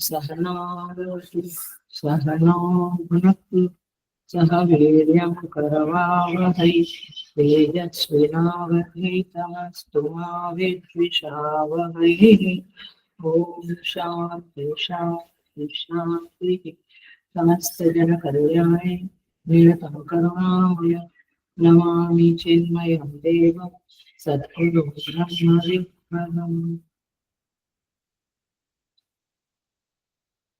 सहनावतु सहनौ भुनक्तु सह वीर्यं करवावहै तेजस्विनावधीतमस्तु मा विद्विषावहै। ॐ शान्ति शान्ति शान्तिः। समस्तजनकल्याणे निरतं करुणामय नमामि चिन्मयं देवं सद्गुरुं ब्रह्मविद्वरम्।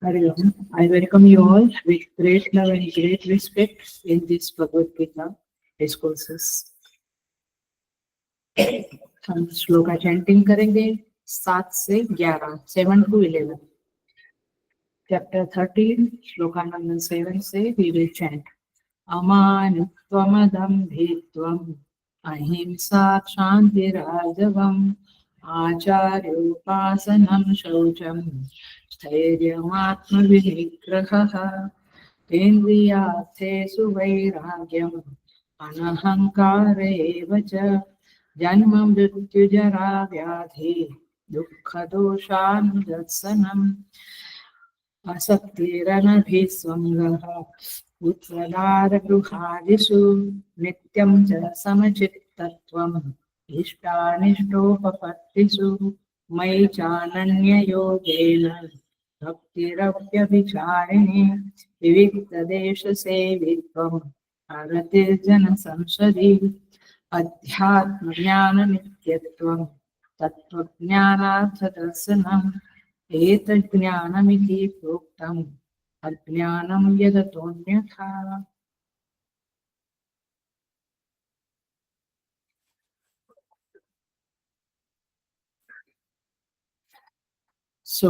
Hari Om. I welcome you all with great love and great respect in this Bhagavad Gita discourses. हम श्लोका चैंटिंग करेंगे 7 से 11, 7 to 11. Chapter 13, श्लोका नंबर 7 से we will chant. अमानित्वमदम्भित्वम् अहिंसा क्षान्तिराजवम् आचार्योपासनं शौचं स्थैर्यमात्मविनिग्रहः इन्द्रियार्थेषु वैराग्यम् अनहङ्कार एव च जन्म मृत्युजरा व्याधि दुःखदोषानुदर्शनम् असक्तिरनभिस्वङ्गः उत्तरार्गृहादिषु नित्यं च समचित्तत्वम् इष्टानिष्टोपपत्तिषु मयि चानन्ययोगेन भक्तिरप्यभिचारिणी विविक्तदेशसेवित्वम् अरतिर्जनसंसदि अध्यात्मज्ञाननित्यत्वम् तत्त्वज्ञानार्थदर्शनम् एतज्ज्ञानमिति प्रोक्तम् अज्ञानं यदतोऽन्यथा। So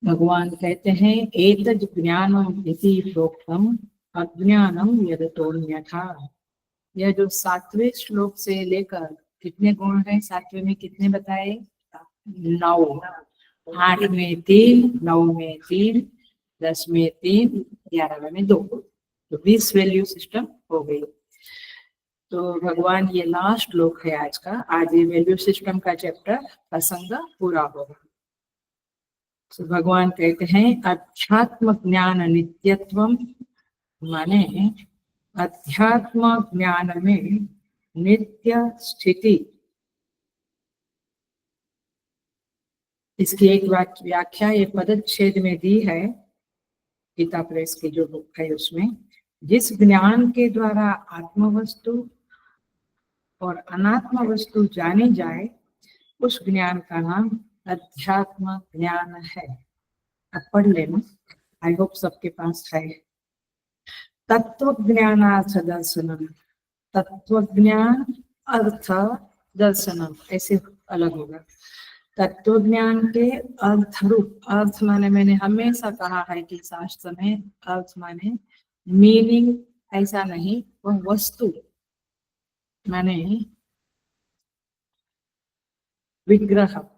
भगवान कहते हैं एतज् ज्ञानम् इति प्रोक्तम् अज्ञानं यदतोऽन्यथा। यह जो 7वें श्लोक से लेकर कितने गुण हैं, 7वें में कितने बताए? 9। 8 में 3, 9 में 3, 10 में 3, 11 में 2, तो 20 वैल्यू सिस्टम हो गई। तो भगवान ये लास्ट श्लोक है आज का। आज ये वैल्यू सिस्टम का चैप्टर प्रसंग पूरा होगा। तो भगवान कहते हैं अध्यात्म ज्ञान नित्यत्वम, माने अध्यात्म ज्ञान में नित्य स्थिति। इसकी एक व्याख्या ये पदच्छेद में दी है गीता प्रेस की जो बुक है उसमें। जिस ज्ञान के द्वारा आत्म वस्तु और अनात्म वस्तु जानी जाए उस ज्ञान का नाम अध्यात्म ज्ञान है। अब पढ़ लेना, आई होप सबके पास है। तत्व ज्ञानार्थ दर्शनम, तत्व ज्ञान अर्थ दर्शनम ऐसे अलग होगा। तत्व ज्ञान के अर्थ रूप, अर्थ माने मैंने हमेशा कहा है कि शास्त्र में अर्थ माने मीनिंग ऐसा नहीं, वह वस्तु माने विग्रह।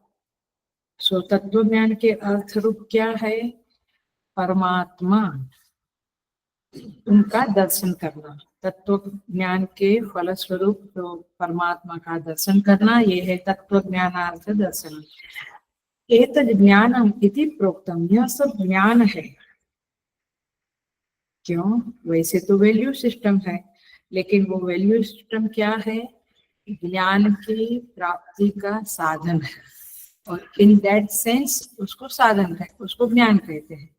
सो तत्व ज्ञान के अर्थ रूप क्या है? परमात्मा, उनका दर्शन करना। तत्व ज्ञान के फलस्वरूप तो परमात्मा का दर्शन करना, ये है तत्व ज्ञानार्थ दर्शन। एतद् ज्ञानम इति प्रोक्तम, यह सब ज्ञान है। क्यों? वैसे तो वैल्यू सिस्टम है, लेकिन वो वैल्यू सिस्टम क्या है? ज्ञान की प्राप्ति का साधन है, और इन दैट सेंस उसको साधन है, उसको ज्ञान कहते हैं।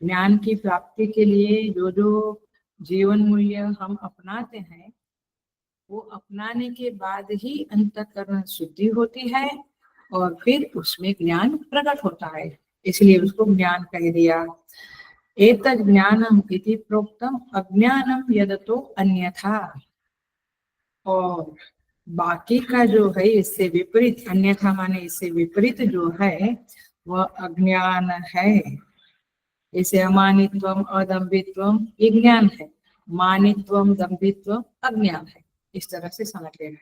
ज्ञान की प्राप्ति के लिए जो जो जीवन मूल्य हम अपनाते हैं, वो अपनाने के बाद ही अंतःकरण शुद्धि होती है और फिर उसमें ज्ञान प्रकट होता है, इसलिए उसको ज्ञान कह दिया। एतद् ज्ञानम इति प्रोक्तम अज्ञानम यदतो अन्यथा, और बाकी का जो है इससे विपरीत, अन्यथा माने इससे विपरीत जो है वह अज्ञान है। जैसे अमानित्वम अदम्भित्वम ये ज्ञान है, मानित्वम दम्भित्वम अज्ञान है। इस तरह से समझ लेना।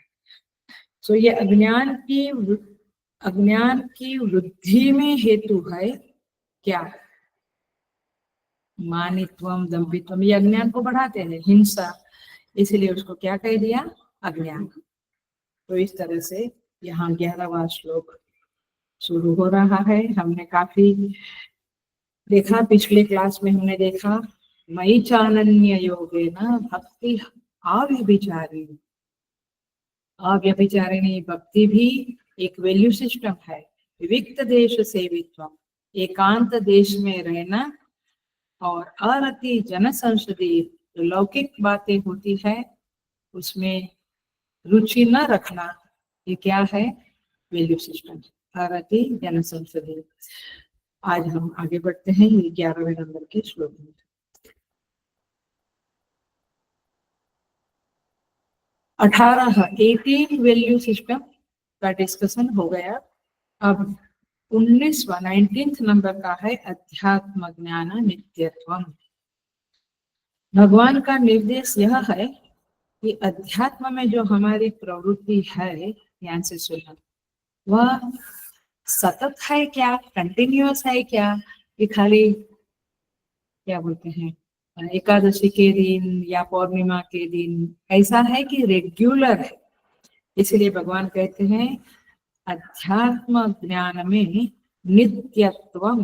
तो ये अज्ञान की वृद्धि में हेतु है क्या? मानित्वम दम्भित्वम ये अज्ञान को बढ़ाते हैं, हिंसा, इसलिए उसको क्या कह दिया? अज्ञान। तो इस तरह से यहाँ 11वां श्लोक शुरू हो रहा है। हमने काफी देखा, पिछले क्लास में हमने देखा मयि चानन्य योगेन भक्ति अव्यभिचारिणी। अव्यभिचारिणी भक्ति भी एक वैल्यू सिस्टम है। विविक्त देश सेवित्वम, एकांत देश में रहना, और अरति जन संसदी, जो लौकिक बातें होती है उसमें रुचि न रखना, ये क्या है? वैल्यू सिस्टम, अरति जन संसदी। आज हम आगे बढ़ते हैं 11वें नंबर के श्लोक में। 18 वैल्यू सिस्टम का डिस्कशन हो गया। अब 19th नंबर का है अध्यात्म ज्ञान नित्यत्वम। भगवान का निर्देश यह है कि अध्यात्म में जो हमारी प्रवृत्ति है, ध्यान से सुनना, वह सतत है क्या, कंटिन्यूअस है क्या, ये खाली क्या बोलते हैं एकादशी के दिन या पौर्णिमा के दिन ऐसा है कि रेगुलर है। इसलिए भगवान कहते हैं अध्यात्म ज्ञान में नित्यत्वम।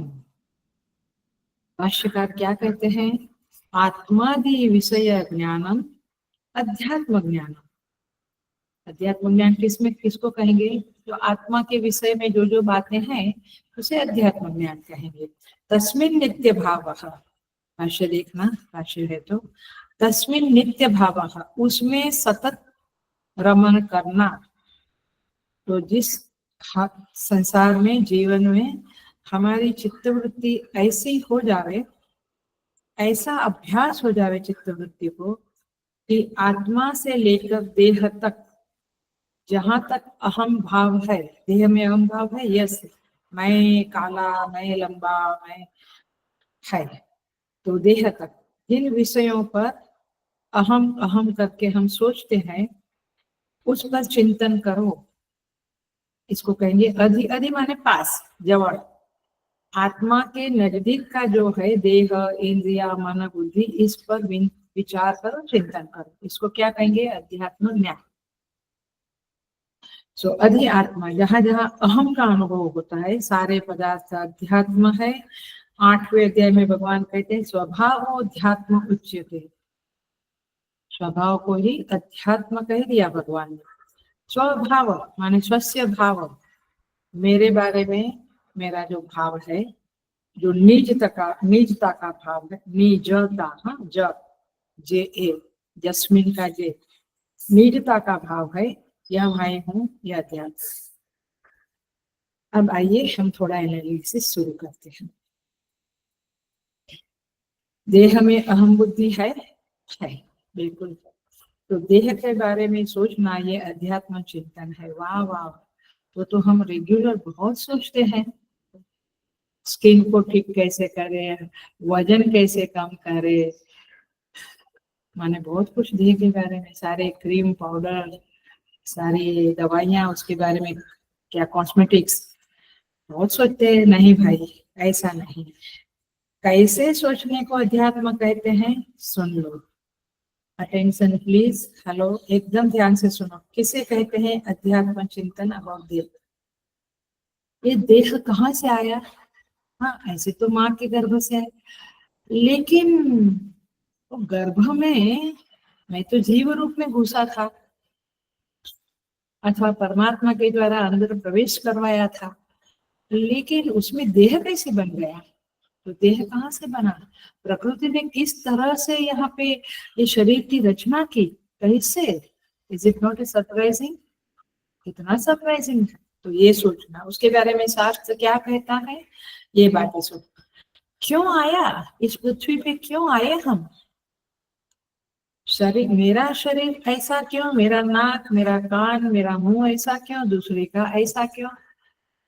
भाष्यकार क्या कहते हैं? आत्मादि विषय ज्ञानम अध्यात्म ज्ञानम। अध्यात्म ज्ञान किसको कहेंगे? जो आत्मा के विषय में जो जो बातें हैं उसे अध्यात्म ज्ञान कहेंगे। तस्मिन् नित्य भावः, भाष्य देखना, भाष्य है तो तस्मिन् नित्य भावः, उसमें सतत रमण करना। तो जिस संसार में, जीवन में हमारी चित्तवृत्ति ऐसी हो जावे, ऐसा अभ्यास हो जावे चित्तवृत्ति को कि आत्मा से लेकर देह तक, जहां तक अहम भाव है, देह में अहम भाव है, यस मैं काला, मैं लंबा, मैं है, तो देह तक जिन विषयों पर अहम अहम करके हम सोचते हैं उस पर चिंतन करो। इसको कहेंगे अधि। अधि माने पास, जवड़। आत्मा के नजदीक का जो है देह, इंद्रिया, मन, बुद्धि, इस पर विचार करो, चिंतन करो। इसको क्या कहेंगे? अध्यात्म ज्ञान। सो अधि आत्मा, जहां जहां अहम का अनुभव होता है, सारे पदार्थ अध्यात्म है। 8वें अध्याय में भगवान कहते हैं स्वभाव अध्यात्म उच्यते। स्वभाव को ही अध्यात्म कह दिया भगवान ने। स्वभाव माने स्वस्य भाव, मेरे बारे में मेरा जो भाव है, जो निजता का भाव है, निजता, हाँ, जे ए, जस्मिन का जे, निजता का भाव है, यह मैं हूँ, यह अध्यात्म। अब आइए हम थोड़ा एनालिसिस शुरू करते हैं। देह में अहम बुद्धि है बिल्कुल। तो देह के बारे में सोचना ये अध्यात्म चिंतन है। वाह वाह, तो हम रेगुलर बहुत सोचते हैं। स्किन को ठीक कैसे करें, वजन कैसे कम करें, माने बहुत कुछ देह के बारे में, सारे क्रीम पाउडर, सारी दवाइयाँ, उसके बारे में क्या कॉस्मेटिक्स, बहुत सोचते हैं। नहीं भाई, ऐसा नहीं। कैसे सोचने को अध्यात्म कहते हैं, सुन लो, अटेंशन प्लीज। हेलो, एकदम ध्यान से सुनो। किसे कहते हैं अध्यात्म चिंतन अबाउट देह? ये देह कहाँ से आया? हाँ, ऐसे तो माँ के गर्भ से है, लेकिन तो गर्भ में मैं तो जीव रूप में घुसा था, अथवा परमात्मा के द्वारा अंदर प्रवेश करवाया था, लेकिन उसमें देह कैसे बन गया? तो देह कहाँ से बना? प्रकृति ने किस तरह से यहाँ पे ये शरीर की रचना की, कैसे? Is it not surprising? कितना सरप्राइजिंग है। तो ये सोचना, उसके बारे में शास्त्र क्या कहता है, ये बातें सोचना। क्यों आया इस पृथ्वी पे, क्यों आए हम? शरीर, मेरा शरीर ऐसा क्यों, मेरा नाक, मेरा कान, मेरा मुंह ऐसा क्यों, दूसरे का ऐसा क्यों?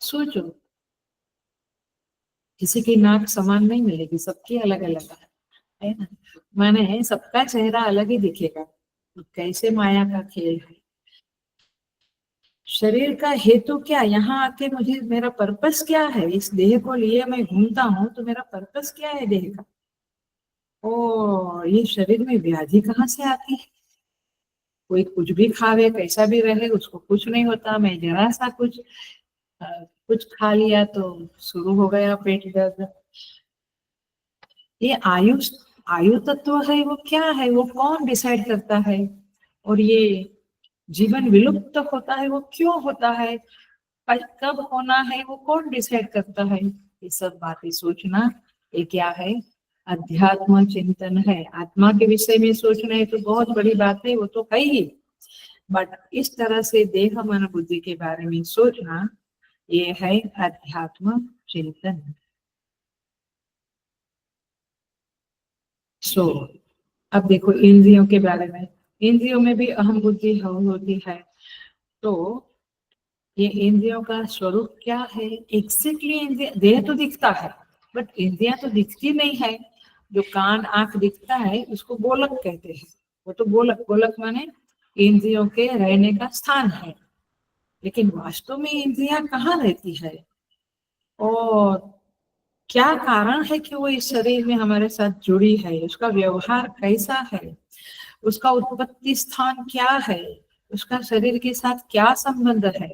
सोचो। किसी की नाक समान नहीं मिलेगी, सबकी अलग अलग है ना। माने सबका चेहरा अलग ही दिखेगा। तो कैसे माया का खेल है। शरीर का हेतु क्या, यहाँ आके मुझे मेरा पर्पस क्या है, इस देह को लिए मैं घूमता हूँ तो मेरा पर्पस क्या है देह का। ओ ये शरीर में व्याधि कहाँ से आती है। कोई कुछ भी खावे कैसा भी रहे उसको कुछ नहीं होता, मैं जरा सा कुछ खा लिया तो शुरू हो गया पेट दर्द। ये आयु तत्व है, वो क्या है, वो कौन डिसाइड करता है। और ये जीवन विलुप्त होता है वो क्यों होता है, कब होना है वो कौन डिसाइड करता है। ये सब बातें सोचना ये क्या है, अध्यात्म चिंतन है। आत्मा के विषय में सोचना है तो बहुत बड़ी बात है, वो तो है ही। बट इस तरह से देह मन बुद्धि के बारे में सोचना ये है अध्यात्म चिंतन। सो अब देखो इंद्रियों के बारे में, इंद्रियों में भी अहम बुद्धि होती है। तो ये इंद्रियों का स्वरूप क्या है, एग्जैक्टली इंद्रिय, देह तो दिखता है बट इंद्रियां तो दिखती नहीं है। जो कान आंख दिखता है उसको गोलक कहते हैं। वो तो गोलक, गोलक माने इंद्रियों के रहने का स्थान है। लेकिन वास्तव में इंद्रियां कहाँ रहती है, और क्या कारण है कि वो इस शरीर में हमारे साथ जुड़ी है, उसका व्यवहार कैसा है, उसका उत्पत्ति स्थान क्या है, उसका शरीर के साथ क्या संबंध है।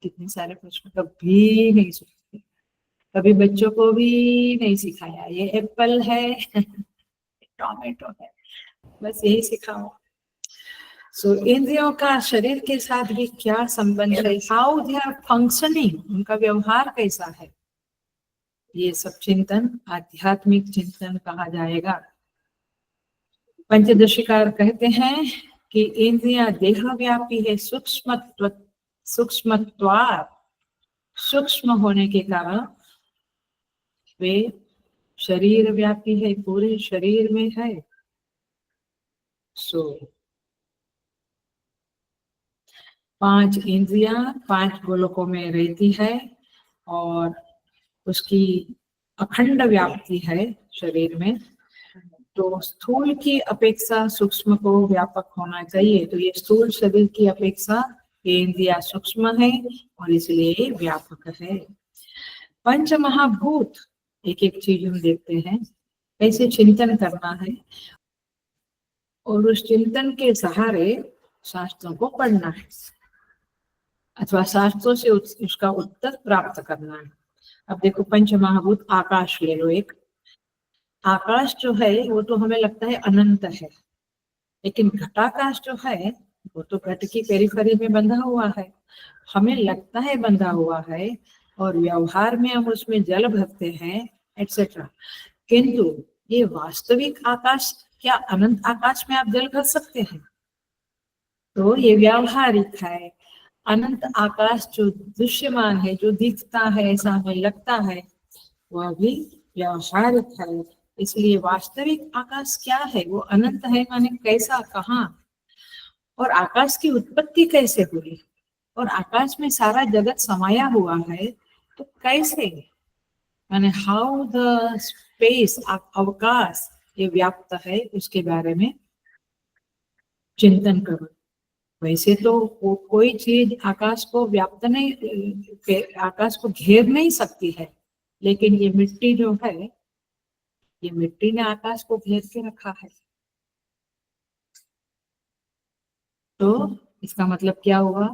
कितने सारे प्रश्न कभी नहीं सोचते, कभी बच्चों को भी नहीं सिखाया ये एप्पल है टोमेटो है, बस यही सिखाओ। सो इंद्रियों का शरीर के साथ भी क्या संबंध है, हाउ दे आर फंक्शनिंग, उनका व्यवहार कैसा है, ये सब चिंतन आध्यात्मिक चिंतन कहा जाएगा। पंचदशिकार कहते हैं कि इंद्रियां देहव्यापी है, सूक्ष्मत्वात्, सूक्ष्म होने के कारण वे शरीर व्यापी है, पूरे शरीर में है। सो 5 इंद्रियां 5 गोलकों में रहती है और उसकी अखंड व्याप्ति है शरीर में। तो स्थूल की अपेक्षा सूक्ष्म को व्यापक होना चाहिए, तो ये स्थूल शरीर की अपेक्षा ये इंद्रिया सूक्ष्म है और इसलिए व्यापक है। पंच महाभूत, एक एक चीज हम देखते हैं कैसे चिंतन करना है, और उस चिंतन के सहारे शास्त्रों को पढ़ना है अथवा शास्त्रों से उसका उत्तर प्राप्त करना है। अब देखो पंच महाभूत, आकाश ले लो एक, आकाश जो है वो तो हमें लगता है अनंत है, लेकिन घटाकाश जो है वो तो घट की पेरिफेरी में बंधा हुआ है, हमें लगता है बंधा हुआ है और व्यवहार में हम उसमें जल भरते हैं एक्सेट्रा। किंतु ये वास्तविक आकाश, क्या अनंत आकाश में आप जल भर सकते हैं, तो ये व्यावहारिक है। अनंत आकाश जो दृश्यमान है, जो दिखता है, ऐसा हमें लगता है, वह भी व्यावहारिक है। इसलिए वास्तविक आकाश क्या है, वो अनंत है, माने कैसा, कहाँ, और आकाश की उत्पत्ति कैसे हुई, और आकाश में सारा जगत समाया हुआ है तो कैसे, माने हाउ द स्पेस, अवकाश ये व्याप्त है, उसके बारे में चिंतन करो। वैसे तो कोई चीज आकाश को व्याप्त नहीं, आकाश को घेर नहीं सकती है, लेकिन ये मिट्टी जो है, ये मिट्टी ने आकाश को घेर के रखा है। तो इसका मतलब क्या हुआ,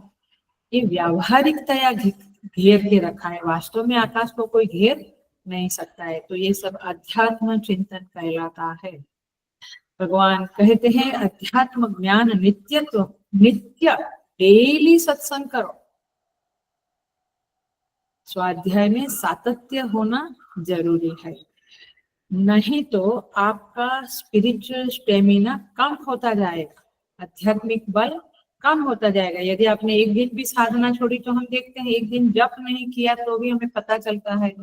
ये व्यावहारिकतया घेर के रखा है, वास्तव में आकाश को कोई घेर नहीं सकता है। तो ये सब अध्यात्म चिंतन कहलाता है। भगवान कहते हैं अध्यात्म ज्ञान नित्यत्व, नित्य डेली सत्संग करो। स्वाध्याय में सातत्य होना जरूरी है, नहीं तो आपका स्पिरिचुअल स्टेमिना कम होता जाएगा, आध्यात्मिक बल कम होता जाएगा। यदि आपने एक दिन भी साधना छोड़ी, तो हम देखते हैं एक दिन जप नहीं किया तो भी हमें पता चलता है,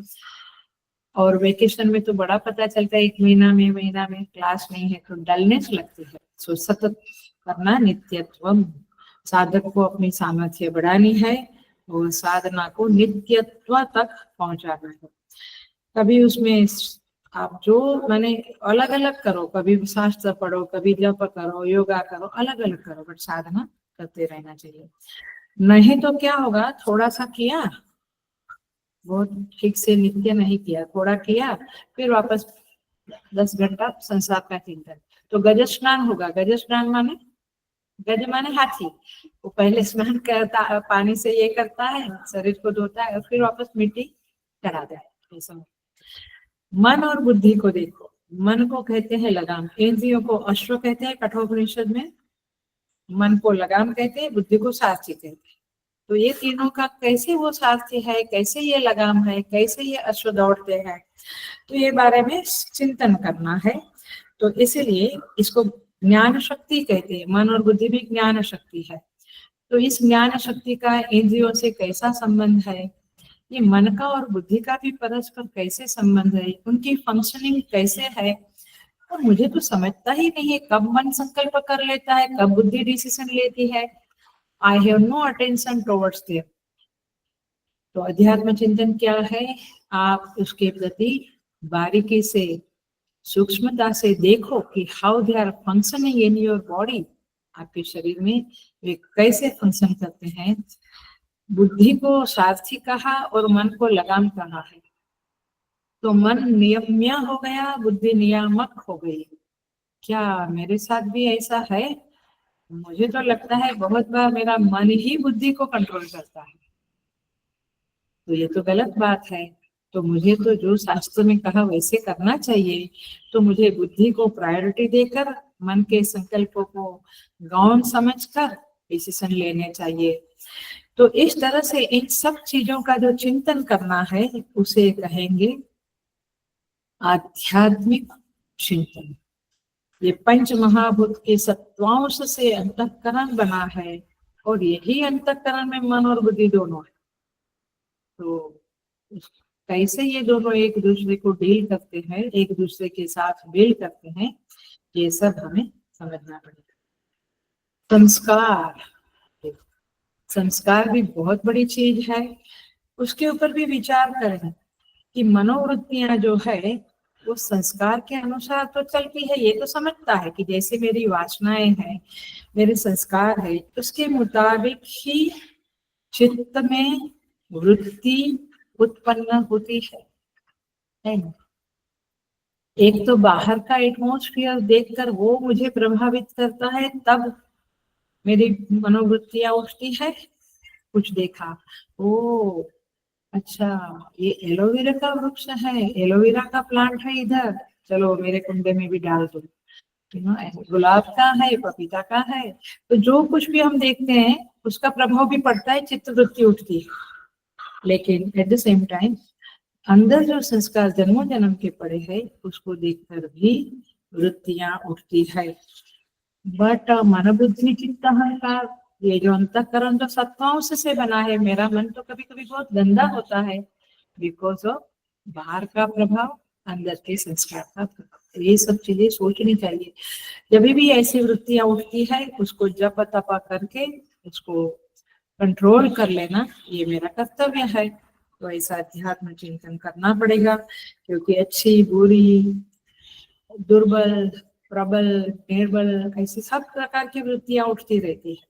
और वेकेशन में तो बड़ा पता चलता है, एक महीना में क्लास नहीं है तो डलनेस लगती है। सो सतत करना, नित्यत्व, साधक को अपनी सामर्थ्य बढ़ानी है और साधना को नित्यत्व तक पहुंचाना है। कभी उसमें आप जो मैंने अलग अलग करो, कभी शास्त्र पढ़ो, कभी जप करो, योगा करो, अलग अलग करो, बट साधना करते रहना चाहिए। नहीं तो क्या होगा, थोड़ा सा किया, बहुत ठीक से नित्य नहीं किया, थोड़ा किया, फिर वापस 10 घंटा संसार का चिंतन। तो गज स्नान होगा। गज स्नान माने, गज माने हाथी। वो पहले स्नान करता, पानी से ये करता है, शरीर को धोता है और फिर वापस मिट्टी चढ़ाता है। ऐसा मन और बुद्धि को देखो। मन को कहते हैं लगाम, इंद्रियों को अश्व कहते हैं कठोपनिषद में, मन को लगाम कहते हैं, बुद्धि को सारथी कहते हैं। तो ये तीनों का कैसे वो सारथी है, कैसे ये लगाम है, कैसे ये अश्व दौड़ते हैं, तो ये बारे में चिंतन करना है। तो इसीलिए इसको ज्ञान शक्ति कहते हैं। मन और बुद्धि भी ज्ञान शक्ति है। तो इस ज्ञान शक्ति का इंद्रियों से कैसा संबंध है, ये मन का और बुद्धि का भी परस्पर कैसे संबंध है, उनकी फंक्शनिंग कैसे है, और मुझे तो समझता ही नहीं है कब मन संकल्प कर लेता है, कब बुद्धि डिसीजन लेती है। I have no attention towards there. तो अध्यात्म चिंतन क्या है, आप उसके प्रति बारीकी से, सूक्ष्मता से देखो कि how they are functioning in your body, आपके शरीर में वे कैसे फंक्शन करते हैं। बुद्धि को सारथी कहा और मन को लगाम कहा है। तो मन नियम्य हो गया, बुद्धि नियामक हो गई। क्या मेरे साथ भी ऐसा है? मुझे तो लगता है बहुत बार मेरा मन ही बुद्धि को कंट्रोल करता है। तो ये तो गलत बात है। तो मुझे तो जो शास्त्र में कहा वैसे करना चाहिए। तो मुझे बुद्धि को प्रायोरिटी देकर, मन के संकल्पों को गौण समझकर डिसीजन लेने चाहिए। तो इस तरह से इन सब चीजों का जो चिंतन करना है उसे कहेंगे आध्यात्मिक चिंतन। ये पंच महाभूत के सत्वांश से अंतःकरण बना है, और यही अंतःकरण में मन और बुद्धि दोनों है। तो कैसे ये दोनों एक दूसरे को डील करते हैं, एक दूसरे के साथ डील करते हैं, ये सब हमें समझना पड़ेगा। संस्कार, संस्कार भी बहुत बड़ी चीज है। उसके ऊपर भी विचार करें कि मनोवृत्तियां जो है वो संस्कार के अनुसार तो चलती है। ये तो समझता है कि जैसे मेरी वासनाएं हैं, मेरे संस्कार है, उसके मुताबिक ही चित्त में वृत्ति उत्पन्न होती है ना। एक तो बाहर का एटमॉस्फेयर देखकर वो मुझे प्रभावित करता है, तब मेरी मनोवृत्तियां उठती है। कुछ देखा, ओ अच्छा ये एलोवेरा का वृक्ष है, एलोवेरा का प्लांट है इधर, चलो मेरे कुंडे में भी डाल दो। गुलाब का है, पपीता का है। तो जो कुछ भी हम देखते हैं उसका प्रभाव भी पड़ता है, चित्तवृत्ति उठती है। लेकिन एट द सेम टाइम अंदर जो संस्कार जन्मों जन्म के पड़े हैं उसको देखकर भी वृत्तियां उठती है। बट मन बुद्धि चित्त अहंकार, ये जो अंतःकरण जो सत्वांश से बना है, मेरा मन तो कभी कभी बहुत गंदा होता है बिकॉज ऑफ बाहर का प्रभाव, अंदर के संस्कार का प्रभाव। ये सब चीजें सोचनी चाहिए। जब भी ऐसी वृत्तियां उठती है उसको जप तपा करके उसको कंट्रोल कर लेना, ये मेरा कर्तव्य है। तो ऐसा अध्यात्म चिंतन करना पड़ेगा, क्योंकि अच्छी बुरी, दुर्बल, प्रबल, निर्बल, ऐसी सब प्रकार की वृत्तियां उठती रहती है।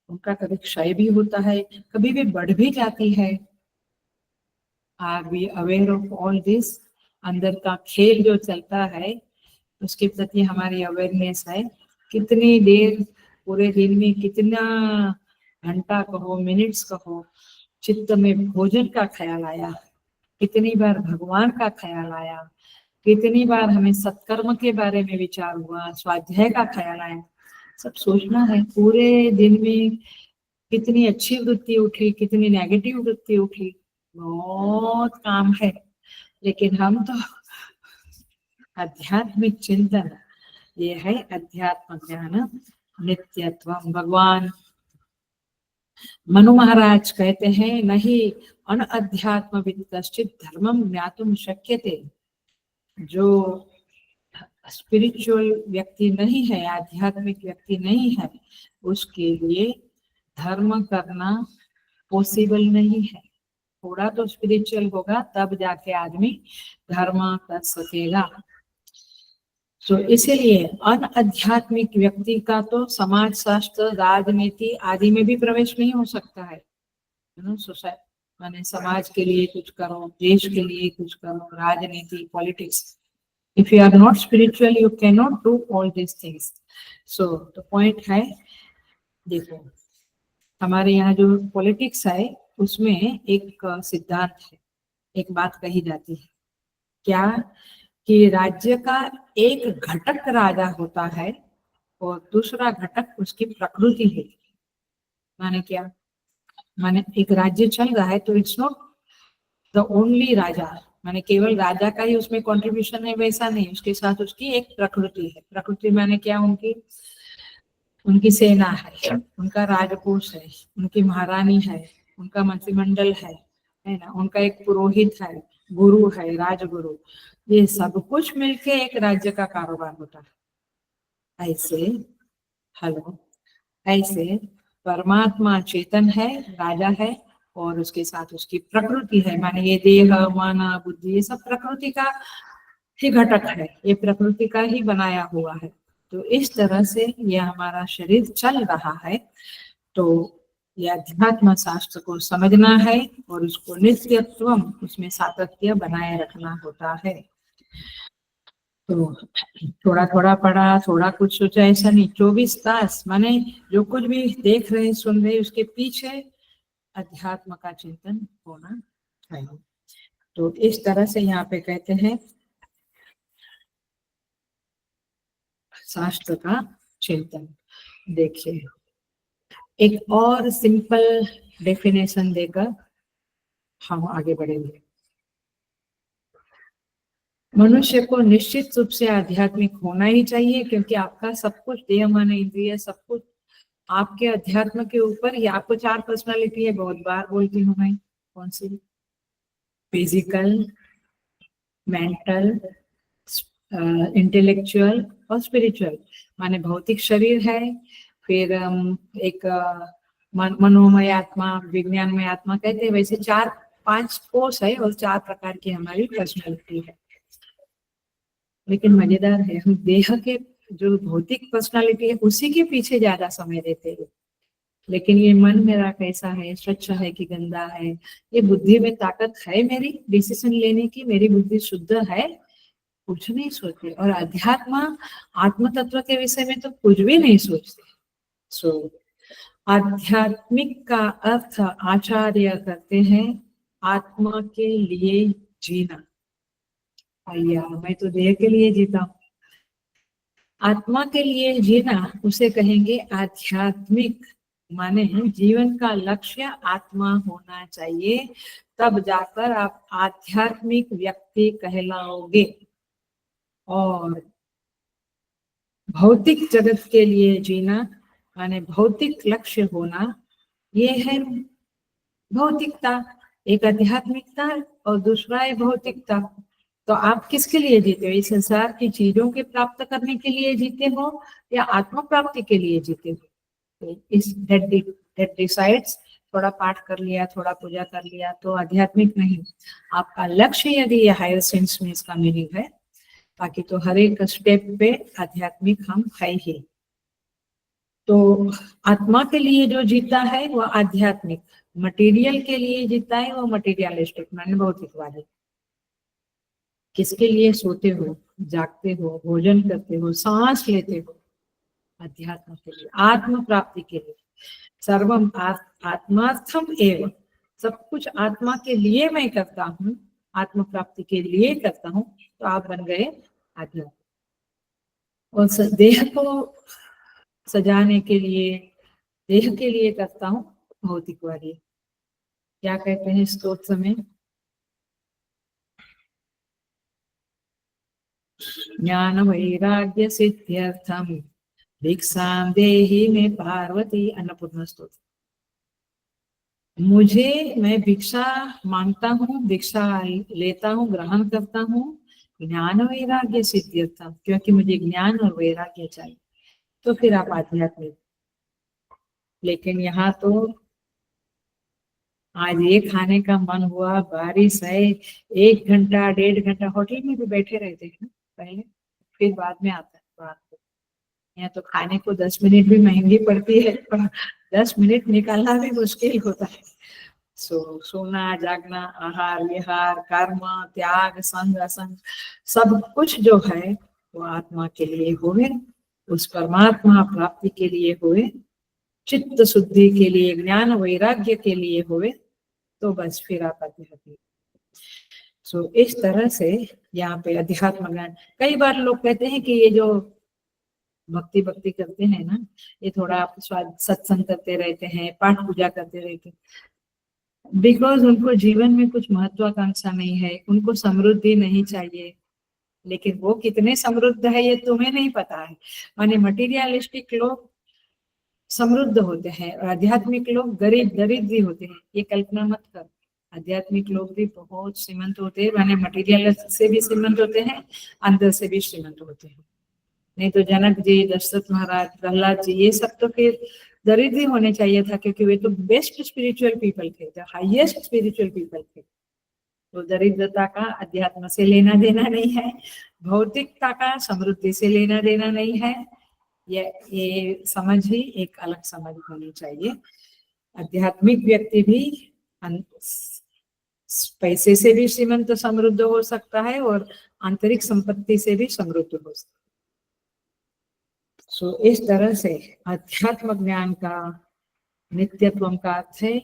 उनका कभी क्षय भी होता है, कभी भी बढ़ भी जाती है। Are we aware of all this? अंदर का खेल जो चलता है उसके प्रति हमारी अवेयरनेस है। कितनी देर पूरे दिन में, कितना घंटा कहो, मिनट्स कहो, चित्त में भोजन का ख्याल आया, कितनी बार भगवान का ख्याल आया, कितनी बार हमें सत्कर्म के बारे में विचार हुआ, स्वाध्याय का ख्याल आया। सब सोचना है। पूरे दिन में कितनी अच्छी वृत्ति उठी, कितनी नेगेटिव वृत्ति उठी, बहुत काम है। लेकिन हम तो आध्यात्मिक चिंतन, ये है अध्यात्म ज्ञान नित्यत्व। भगवान मनु महाराज कहते हैं, नहीं अन अध्यात्म कश्चित धर्मम ज्ञातुम शक्यते। जो स्पिरिचुअल व्यक्ति नहीं है, आध्यात्मिक व्यक्ति नहीं है, उसके लिए धर्म करना पॉसिबल नहीं है। थोड़ा तो स्पिरिचुअल होगा, तब जाके आदमी धर्म कर सकेगा। तो इसीलिए अनाध्यात्मिक व्यक्ति का तो समाज शास्त्र, राजनीति आदि में भी प्रवेश नहीं हो सकता है। सोसाइटी माने समाज के लिए कुछ करो, देश के लिए कुछ करो, राजनीति, politics. If you are not spiritual you can not do all this things. So the point है, देखो हमारे यहाँ जो पॉलिटिक्स है उसमें एक सिद्धांत है, एक बात कही जाती है क्या, कि राज्य का एक घटक राजा होता है और दूसरा घटक उसकी प्रकृति है। माने क्या, माने एक राज्य चल रहा है तो इट्स नॉट द ओनली राजा, माने केवल राजा का ही उसमें कंट्रीब्यूशन है वैसा नहीं, उसके साथ उसकी एक प्रकृति है। प्रकृति माने क्या, उनकी उनकी सेना है, उनका राजकोष है, उनकी महारानी है, उनका मंत्रिमंडल है ना, उनका एक पुरोहित है, गुरु है, राजगुरु, ये सब कुछ मिलके एक राज्य का कारोबार होता है। ऐसे हेलो, ऐसे परमात्मा चेतन है, राजा है, और उसके साथ उसकी प्रकृति है, माने ये देह, मन, बुद्धि, ये सब प्रकृति का ही घटक है, ये प्रकृति का ही बनाया हुआ है। तो इस तरह से ये हमारा शरीर चल रहा है। तो ये अध्यात्म शास्त्र को समझना है और उसको नित्यत्व, उसमें सातत्य बनाए रखना होता है। तो थोड़ा थोड़ा पढ़ा, थोड़ा कुछ सोचा, ऐसा नहीं। 24 तास माने जो कुछ भी देख रहे सुन रहे उसके पीछे अध्यात्म का चिंतन होना चाहिए। तो इस तरह से यहाँ पे कहते हैं शास्त्र का चिंतन। देखिए एक और सिंपल डेफिनेशन देकर हम आगे बढ़ेंगे। मनुष्य को निश्चित रूप से आध्यात्मिक होना ही चाहिए, क्योंकि आपका सब कुछ, देह मन इंद्रिय सब कुछ आपके अध्यात्म के ऊपर ही। आपको 4 पर्सनालिटी है, बहुत बार बोलती हूँ मैं, कौन सी, फिजिकल, मेंटल, इंटेलेक्चुअल और स्पिरिचुअल। माने भौतिक शरीर है, फिर एक मनोमय आत्मा, विज्ञानमय आत्मा कहते हैं, वैसे 4-5 कोर्स है और 4 प्रकार की हमारी पर्सनालिटी है। लेकिन मजेदार है, हम देह के जो भौतिक पर्सनालिटी है उसी के पीछे ज्यादा समय देते हैं, लेकिन ये मन मेरा कैसा है, स्वच्छ है कि गंदा है, ये बुद्धि में ताकत है मेरी डिसीजन लेने की, मेरी बुद्धि शुद्ध है, कुछ नहीं सोचते। और अध्यात्म, आत्म तत्व के विषय में तो कुछ भी नहीं सोचते। सो आध्यात्मिक का अर्थ आचार्य करते हैं आत्मा के लिए जीना। भैया मैं तो देह के लिए जीता हूँ, आत्मा के लिए जीना उसे कहेंगे आध्यात्मिक। माने जीवन का लक्ष्य आत्मा होना चाहिए, तब जाकर आप आध्यात्मिक व्यक्ति कहलाओगे। और भौतिक जगत के लिए जीना माने भौतिक लक्ष्य होना, ये है भौतिकता। एक आध्यात्मिकता और दूसरा है भौतिकता। तो आप किसके लिए जीते हो, इस संसार की चीजों के प्राप्त करने के लिए जीते हो या आत्म प्राप्ति के लिए जीते हो? इस दैट डिसाइड्स। थोड़ा पाठ कर लिया, थोड़ा पूजा कर लिया तो आध्यात्मिक नहीं। आपका लक्ष्य यदि ये हायर सेंस में इसका मीनिंग है, बाकी तो हर एक स्टेप पे आध्यात्मिक हम है ही। तो आत्मा के लिए जो जीता है वह आध्यात्मिक, मटेरियल के लिए जीता है वो मटेरियलिस्टिक माने भौतिकवादी। किसके लिए सोते हो, जागते हो, भोजन करते हो, सांस लेते हो? अध्यात्म के लिए, आत्म प्राप्ति के लिए। सर्वम आत्मार्थम एवं, सब कुछ आत्मा के लिए मैं करता हूँ, आत्म प्राप्ति के लिए करता हूँ, तो आप बन गए आध्यात्म। और देह को सजाने के लिए, देह के लिए करता हूँ, भौतिकवादी। क्या कहते हैं स्तोत्र में, ज्ञान वैराग्य सिद्ध्यर्थम भिक्षाम देहि में पार्वती, अन्नपूर्णा स्तोत्र। मुझे, मैं भिक्षा मांगता हूँ, भिक्षा लेता हूँ, ग्रहण करता हूँ, ज्ञान वैराग्य सिद्ध्यर्थम, क्योंकि मुझे ज्ञान और वैराग्य चाहिए। तो फिर आप आध्यात्मिक। लेकिन यहाँ तो आज ये खाने का मन हुआ, बारिश है, 1 घंटा 1.5 घंटा होटल में भी बैठे रहते हैं ना पहले, फिर बाद में आता है बात। यहाँ तो खाने को 10 मिनट भी महंगी पड़ती है, पर 10 मिनट निकालना भी मुश्किल होता है। सोना जागना, आहार विहार, कर्म त्याग, संग असंग, सब कुछ जो है वो आत्मा के लिए हुए, उस परमात्मा प्राप्ति के लिए हुए, चित्त शुद्धि के लिए, ज्ञान वैराग्य के लिए हुए, तो बस फिर आप आध्यात्मिक। इस तरह से यहाँ पे अध्यात्म ज्ञान, कई बार लोग कहते हैं कि ये जो भक्ति भक्ति करते हैं ना, ये थोड़ा सत्संग करते रहते हैं, पाठ पूजा करते रहते हैं, बिकॉज उनको जीवन में कुछ महत्वाकांक्षा नहीं है, उनको समृद्धि नहीं चाहिए। लेकिन वो कितने समृद्ध है ये तुम्हें नहीं पता है। माने मटीरियलिस्टिक लोग समृद्ध होते हैं और आध्यात्मिक लोग गरीब दरिद्र भी होते हैं, ये कल्पना मत कर। आध्यात्मिक लोग भी बहुत श्रीमंत होते हैं, माने मटीरियल से भी श्रीमंत होते हैं, अंदर से भी श्रीमंत होते हैं। नहीं तो जनक जी, दशरथ महाराज, प्रहलाद जी, ये सब तो फिर दरिद्र ही होने चाहिए था, क्योंकि वे तो बेस्ट स्पिरिचुअल पीपल थे, द हाईएस्ट स्पिरिचुअल पीपल थे। तो दरिद्रता का अध्यात्म से लेना देना नहीं है, भौतिकता का समृद्धि से लेना देना नहीं है। ये समझ ही एक अलग समझ होनी चाहिए। आध्यात्मिक व्यक्ति भी पैसे से भी श्रीमंत समृद्ध हो सकता है और आंतरिक संपत्ति से भी समृद्ध हो सकता है। इस तरह से अध्यात्म ज्ञान का नित्यत्व का अर्थ है,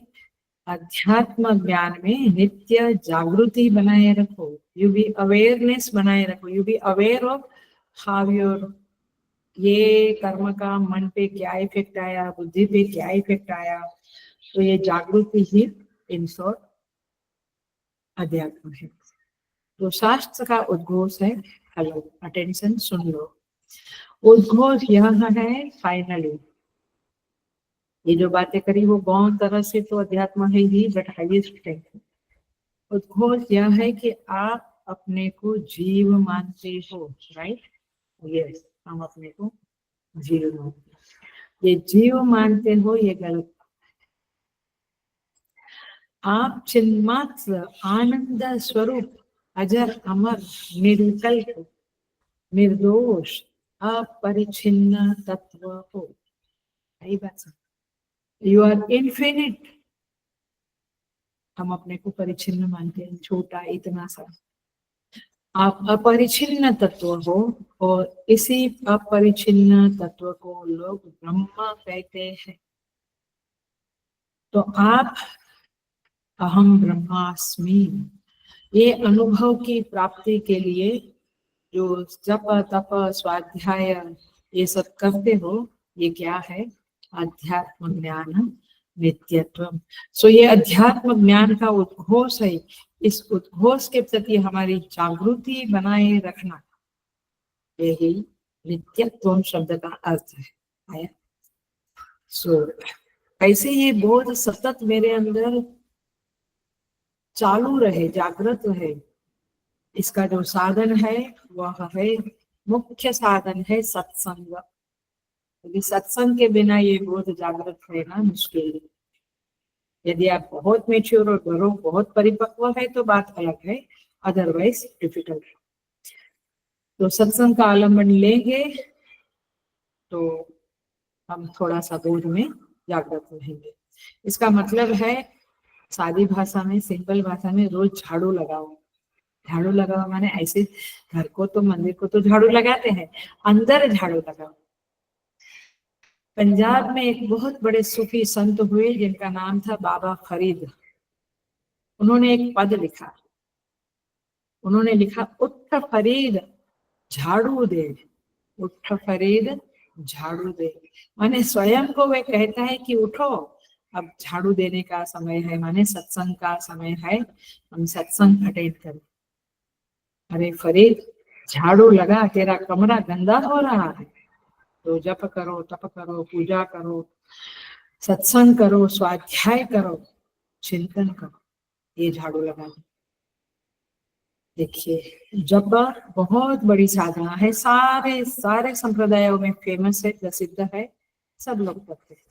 अध्यात्म ज्ञान में नित्य जागृति बनाए रखो, यू बी अवेयरनेस बनाए रखो, you be aware of how your, ये कर्म का मन पे क्या इफेक्ट आया, बुद्धि पे क्या इफेक्ट आया। तो ये जागृति ही इन शॉर्ट अध्यात्म है। तो शास्त्र का उद्घोष है, हेलो अटेंशन सुन लो, उद्घोष यह है फाइनली, ये जो बातें करी वो बहुत तरह से तो अध्यात्म है ही, बट हाईएस्ट है। उद्घोष यह है कि आप अपने को जीव मानते हो, राइट? यस, हम अपने को जीव मानते हो। ये जीव मानते हो ये गलत। आप चिन्मात्र आनंद स्वरूप, अजर अमर, निर्विकल्प, निर्दोष, अपरिच्छिन्न तत्व हो। सही बात है, यू आर इन्फिनिट। हम अपने को परिच्छिन्न मानते हैं, छोटा इतना सा। आप अपरिच्छिन्न तत्व हो और इसी अपरिच्छिन्न तत्व को लोग ब्रह्म कहते हैं। तो आप अहम ब्रह्मास्मि, ये अनुभव की प्राप्ति के लिए जो जप तप स्वाध्याय ये सब करते हो, ये क्या है? अध्यात्म ज्ञान नित्यत्व। ये अध्यात्म ज्ञान का उद्घोष है। इस उद्घोष के प्रति हमारी जागृति बनाए रखना, यही नित्यत्व शब्द का अर्थ है। ऐसे ये बोध सतत मेरे अंदर चालू रहे, जागृत रहे। इसका जो साधन है वह है, मुख्य साधन है सत्संग। यदि सत्संग के बिना ये बोध जागृत रहना मुश्किल है। यदि आप बहुत मेच्योर और बड़ो बहुत परिपक्व है तो बात अलग है, अदरवाइज डिफिकल्ट है। तो सत्संग का आलम्बन लेंगे तो हम थोड़ा सा बोध में जागृत रहेंगे। इसका मतलब है, सादी भाषा में, सिंपल भाषा में, रोज झाड़ू लगाओ। झाड़ू लगाओ माने ऐसे घर को तो, मंदिर को तो झाड़ू लगाते हैं, अंदर झाड़ू लगाओ। पंजाब में एक बहुत बड़े सूफी संत हुए जिनका नाम था बाबा फरीद। उन्होंने एक पद लिखा, उन्होंने लिखा, उठ फरीद झाड़ू दे, उठ फरीद झाड़ू दे। माने स्वयं को वे कहता है कि उठो, अब झाड़ू देने का समय है, माने सत्संग का समय है, हम सत्संग अटेंड करें। अरे फरीद, झाड़ू लगा, तेरा कमरा गंदा हो रहा है, तो जप करो, तप करो, पूजा करो, सत्संग करो, स्वाध्याय करो, चिंतन करो, ये झाड़ू लगा। देखिए, जप बहुत बड़ी साधना है, सारे सारे संप्रदायों में फेमस है, प्रसिद्ध है, सब लोग करते हैं।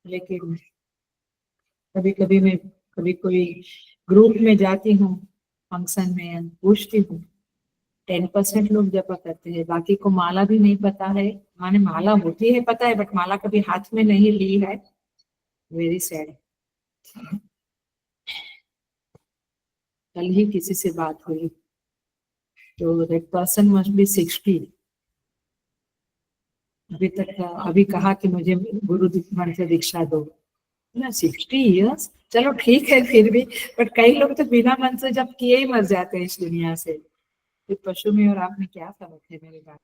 लेकिन कभी कभी मैं कभी कोई ग्रुप में जाती हूँ, फंक्शन में पूछती हूँ, 10% लोग जपा करते हैं, बाकी को माला भी नहीं पता है। माने माला होती है पता है, बट माला कभी हाथ में नहीं ली है। Very sad. कल ही किसी से बात हुई, तो दैट पर्सन मस्ट बी 60। अभी कहा कि मुझे गुरु मन से दीक्षा दो ना। 60 इयर्स, चलो ठीक है फिर भी, बट कई लोग तो बिना मन से जब किए ही मर जाते हैं इस दुनिया से। फिर पशु में और आप में क्या फर्क है मेरी बात।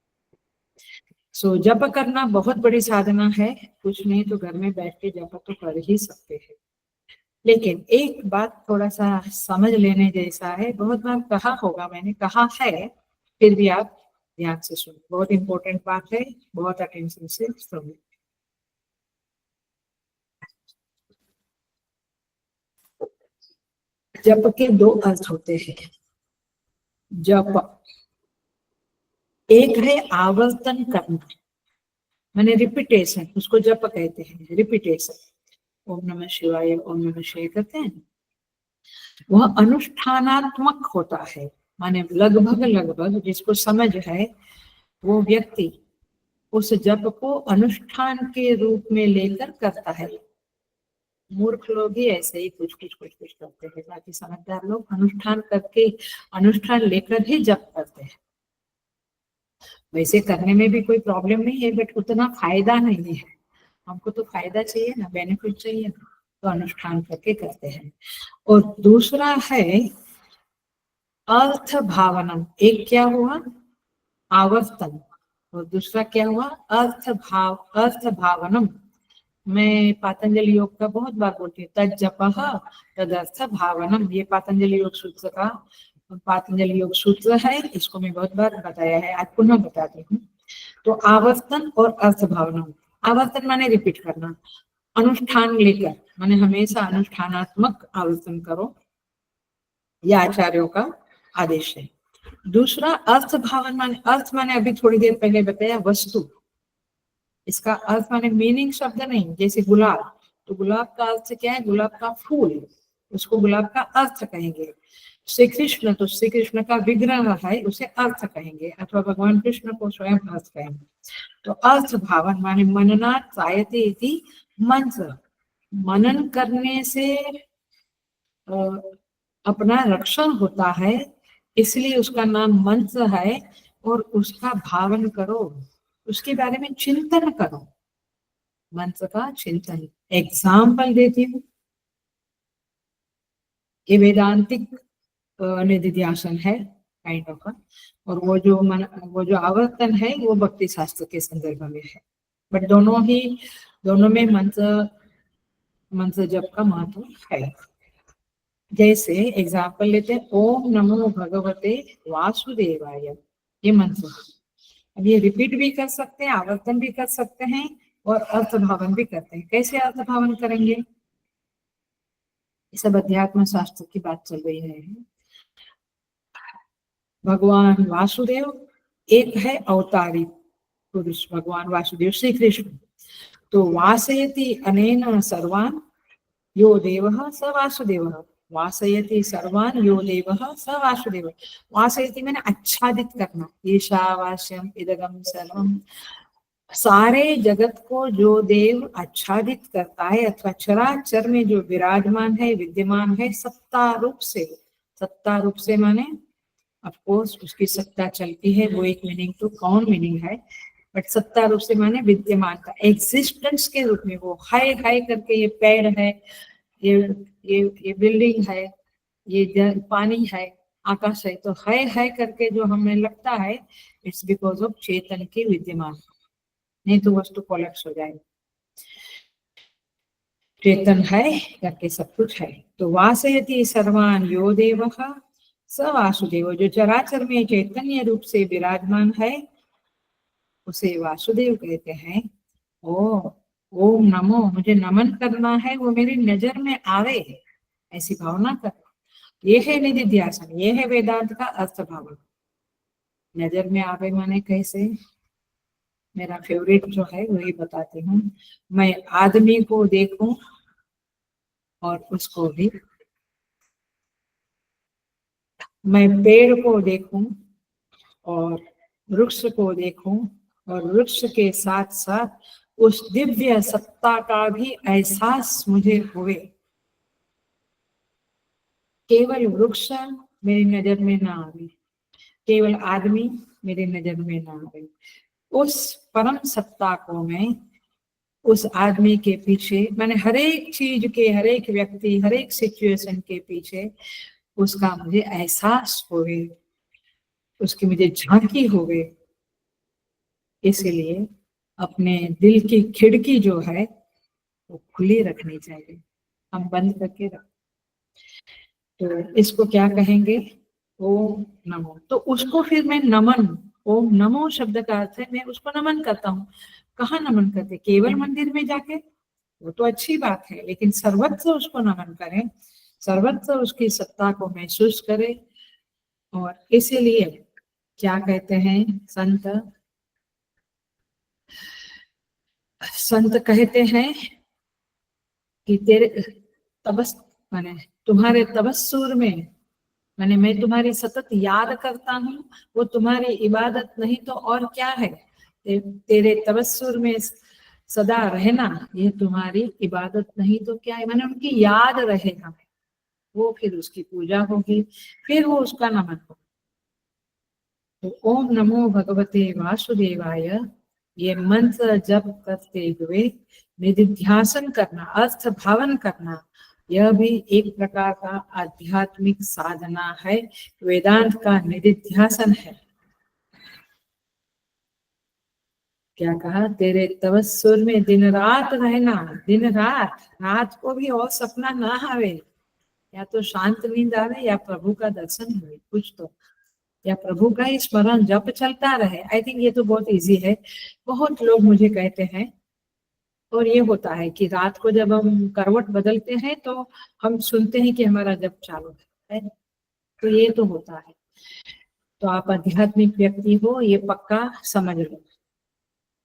सो जप करना बहुत बड़ी साधना है। कुछ नहीं तो घर में बैठ के जप तो कर ही सकते हैं। लेकिन एक बात थोड़ा सा समझ लेने जैसा है, बहुत बार कहा होगा मैंने, कहा है, फिर भी आप ध्यान से सुनो, बहुत इंपॉर्टेंट बात है, बहुत अटेंशन से सुनो। जप के दो अर्थ होते हैं। जप एक है आवर्तन करना, माने रिपीटेशन, उसको जप कहते हैं, रिपीटेशन। ओम नमः शिवाय, ओम नमः शिवाय करते हैं, वह अनुष्ठानात्मक होता है। माने लगभग लगभग जिसको समझ है वो व्यक्ति उस जप को अनुष्ठान के रूप में लेकर करता है। मूर्ख लोग ही ऐसे ही कुछ करते हैं, बाकी समझदार लोग अनुष्ठान करके, अनुष्ठान लेकर ही जप करते हैं। वैसे करने में भी कोई प्रॉब्लम नहीं है, बट उतना फायदा नहीं है। हमको तो फायदा चाहिए ना, बेनिफिट चाहिए ना, तो अनुष्ठान करके करते हैं। और दूसरा है अर्थ भावनम। एक क्या हुआ आवर्तन, और दूसरा क्या हुआ अर्थ भावनम। मैं पातंजलि योग का बहुत बार बोलती हूँ, तद जपः तदर्थ भावनम। ये पातंजलि योग सूत्र का, पातंजलि योग सूत्र है, इसको मैं बहुत बार बताया है, आज पुनः बताती हूँ। तो आवर्तन और अर्थ भावना। आवर्तन माने रिपीट करना, अनुष्ठान लेकर माने हमेशा अनुष्ठानात्मक आवर्तन करो, यह आचार्यों का आदेश है। दूसरा अर्थ भावन माने, अर्थ माने अभी थोड़ी देर पहले बताया वस्तु, इसका अर्थ माने मीनिंग शब्द नहीं। जैसे गुलाब, तो गुलाब का अर्थ क्या है, गुलाब का फूल, उसको गुलाब का अर्थ कहेंगे। श्री कृष्ण, तो श्री कृष्ण का विग्रह है, उसे अर्थ कहेंगे, अथवा भगवान कृष्ण को स्वयं अर्थ कहेंगे। तो अर्थ भावन माने मनना त्रायते इति मंत्र, मनन करने से अपना रक्षण होता है, इसलिए उसका नाम मंत्र है। और उसका भावन करो, उसके बारे में चिंतन करो, मंत्र का चिंतन। एग्जाम्पल देती हूँ, ये वेदांतिक निधिध्यासन है काइंड ऑफ। और वो जो आवर्तन है वो भक्ति शास्त्र के संदर्भ में है। बट दोनों में मंत्र जप का महत्व है। जैसे एग्जाम्पल लेते हैं, ओम नमो भगवते वासुदेवाय, ये मंत्र। अब ये रिपीट भी कर सकते हैं, आवर्तन भी कर सकते हैं, और अर्थ भावन भी करते हैं। कैसे अर्थ भावन करेंगे, ये सब अध्यात्म शास्त्र की बात चल रही है। भगवान वासुदेव एक है अवतारी पुरुष, भगवान वासुदेव श्री कृष्ण। तो वासयति अनेन सर्वान यो देवः स वासुदेवः, वासयति सर्वान यो देवः स वासुदेवः। वासयति मैंने आच्छादित करना, ईशावास्यम इदगम सर्वम, सारे जगत को जो देव आच्छादित करता है, अथवा चराचर में जो विराजमान है, विद्यमान है सत्ता रूप से। सत्ता रूप से माने ऑफकोर्स उसकी सत्ता चलती है, वो एक मीनिंग तो कौन मीनिंग है, बट सत्ता रूप से माने विद्यमान का एग्जिस्टेंस के रूप में। वो हाय हाय करके, ये पेड़ है, ये ये बिल्डिंग है, ये पानी है, आकाश है, तो है करके जो हमें लगता है, इट्स बिकॉज ऑफ चेतन के विद्यमान, नहीं तो वस्तु कोलैप्स हो जाएगी। चेतन है करके सब कुछ है। तो वासयति सर्वान यो देवः स वासुदेव, जो चराचर में चैतन्य रूप से विराजमान है उसे वासुदेव कहते हैं। ओ ओम नमो, मुझे नमन करना है, वो मेरी नजर में आवे, ऐसी भावना कर। ये है निधिध्यासन, ये है वेदांत का अर्थ भावन। नजर में आवे माने कैसे, मेरा फेवरेट जो है वही बताती हूँ। मैं आदमी को देखूं और उसको भी मैं पेड़ को देखूं और वृक्ष को देखूं और वृक्ष के साथ साथ उस दिव्य सत्ता का भी एहसास मुझे हुए। केवल वृक्ष मेरी नजर में ना आवे, केवल आदमी मेरी नजर में ना आवे, उस परम सत्ता को मैं उस आदमी के पीछे, मैंने हर एक चीज के, हर एक व्यक्ति, हर एक सिचुएशन के पीछे उसका मुझे एहसास होवे, उसकी मुझे झांकी होवे। इसलिए अपने दिल की खिड़की जो है वो खुली रखनी चाहिए, हम बंद करके रख। तो इसको क्या कहेंगे? ओम नमो। तो उसको फिर मैं नमन, ओम नमो शब्द का अर्थ है मैं उसको नमन करता हूँ। कहाँ नमन करते? केवल मंदिर में जाके? वो तो अच्छी बात है, लेकिन सर्वत्र उसको नमन करें, सर्वत्र उसकी सत्ता को महसूस करें। और इसीलिए क्या कहते हैं संत? संत कहते हैं कि तेरे तबस माने तुम्हारे तबस्सुर में, माने मैं तुम्हारी सतत याद करता हूँ, वो तुम्हारी इबादत नहीं तो और क्या है? तेरे तबस्सुर में सदा रहना ये तुम्हारी इबादत नहीं तो क्या है? माने उनकी याद रहेगा, वो फिर उसकी पूजा होगी, फिर वो उसका नमन होगा। तो ओम नमो भगवते वासुदेवाय ये मंत्र जप करते हुए निधिध्यासन करना, अर्थ भावन करना, यह भी एक प्रकार का आध्यात्मिक साधना है, वेदांत का निधिध्यासन है। क्या कहा? तेरे तवस्सुर में दिन रात रहना, दिन रात, रात को भी और सपना ना आवे, या तो शांत नींद आवे या प्रभु का दर्शन हुए, कुछ तो, या प्रभु का ही स्मरण जप चलता रहे। आई थिंक ये तो बहुत इजी है। बहुत लोग मुझे कहते हैं, और ये होता है कि रात को जब हम करवट बदलते हैं तो हम सुनते हैं कि हमारा जप चालू है, तो ये तो होता है। तो आप आध्यात्मिक व्यक्ति हो ये पक्का समझ लो।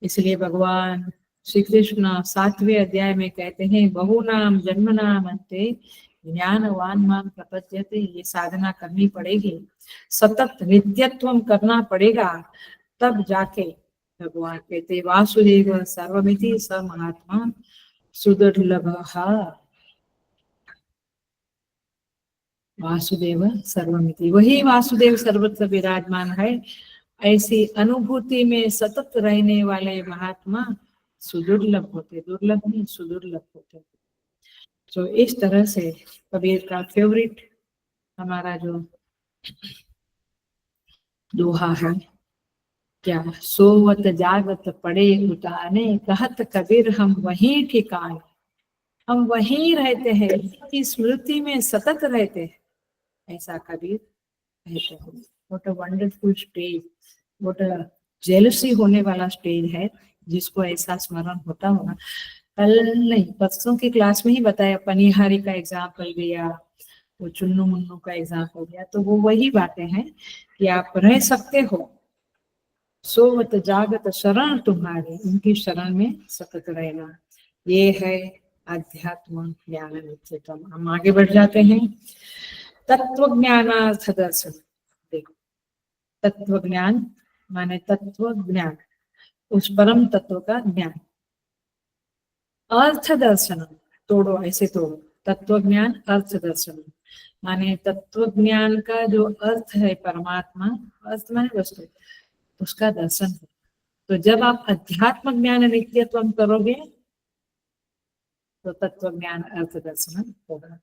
इसलिए भगवान श्री कृष्ण 7वें अध्याय में कहते हैं बहुनाम जन्मनाम अन्ते ज्ञानवान माम प्रपद्यते। ये साधना करनी पड़ेगी, सतत नित्यत्व करना पड़ेगा, तब जाके भगवान कहते वासुदेव सर्वमिति स महात्मा सुदुर्लभः। वासुदेव सर्वमिति, वही वासुदेव सर्वत्र विराजमान है। ऐसी अनुभूति में सतत रहने वाले महात्मा सुदुर्लभ होते, दुर्लभ नहीं सुदुर्लभ होते। तो इस तरह से कबीर का फेवरेट हमारा जो दोहा है, क्या? सोवत जागत पड़े उताने, कहत कबीर हम वहीं ठिकाने। हम वहीं रहते हैं, की स्मृति में सतत रहते हैं, ऐसा कबीर कहते हैं। What a wonderful stage, what a jealousy होने वाला स्टेज है जिसको ऐसा स्मरण होता होगा। कल नहीं परसों की क्लास में ही बताया, पनिहारी का एग्जाम्पल दिया, वो चुन्नू मुन्नू का एग्जाम्पल दिया, तो वो वही बातें हैं कि आप रह सकते हो। सोवत जागत शरण तुम्हारे, उनकी शरण में सतत रहना, ये है अध्यात्म ज्ञान नित्यतम। हम आगे बढ़ जाते हैं। तत्व ज्ञानार्थ दर्शन। देखो, तत्व ज्ञान माने तत्व ज्ञान, उस परम तत्व का ज्ञान। अर्थ दर्शन, तोड़ो ऐसे तोड़ो, तत्व ज्ञान अर्थ दर्शन माने तत्व ज्ञान का जो अर्थ है परमात्मा, अर्थ माने वस्तु, उसका दर्शन है। तो जब आप अध्यात्म ज्ञान नित्यत्व करोगे तो तत्व ज्ञान अर्थ दर्शन होगा।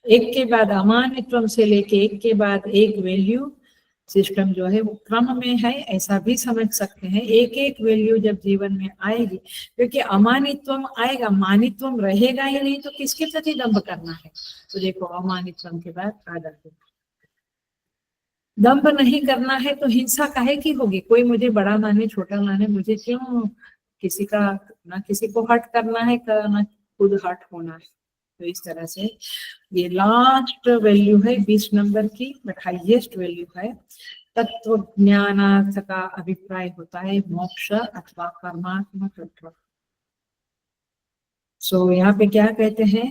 एक के बाद अमानित्व से लेके एक के बाद एक वैल्यू सिस्टम जो है वो क्रम में है, ऐसा भी समझ सकते हैं। एक एक वैल्यू जब जीवन में आएगी, क्योंकि अमानित्व आएगा, मानित्व रहेगा ही नहीं, तो किसके प्रति दंभ करना है? तो देखो अमानित्व के बाद आदर, दंभ नहीं करना है तो हिंसा काहे की होगी? कोई मुझे बड़ा माने छोटा माने, मुझे क्यों किसी का, ना किसी को हर्ट करना है ना खुद हर्ट होना है। तो इस तरह से ये लास्ट वैल्यू है 20 नंबर की, बट हाईएस्ट वैल्यू है। तत्व ज्ञानार्थ का अभिप्राय होता है मोक्ष अथवा परमात्मा तत्व। सो यहाँ पे क्या कहते हैं?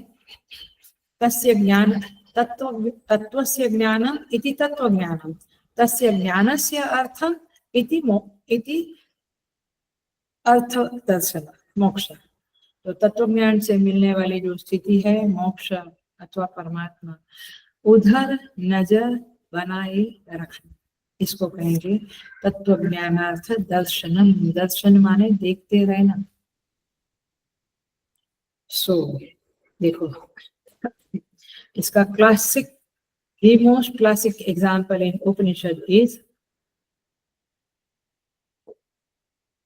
तस्य ज्ञान तत्त्वस्य ज्ञानम इति तत्त्वज्ञानम, तस्य ज्ञानस्य अर्थम इति इति अर्थ दर्शन मोक्ष। तो तत्व ज्ञान से मिलने वाली जो स्थिति है मोक्ष अथवा परमात्मा, उधर नजर बनाए रखना, इसको कहेंगे तत्व ज्ञानार्थ दर्शनम। दर्शन माने देखते रहना। सो देखो, इसका classic, the most classic example in Upanishad is,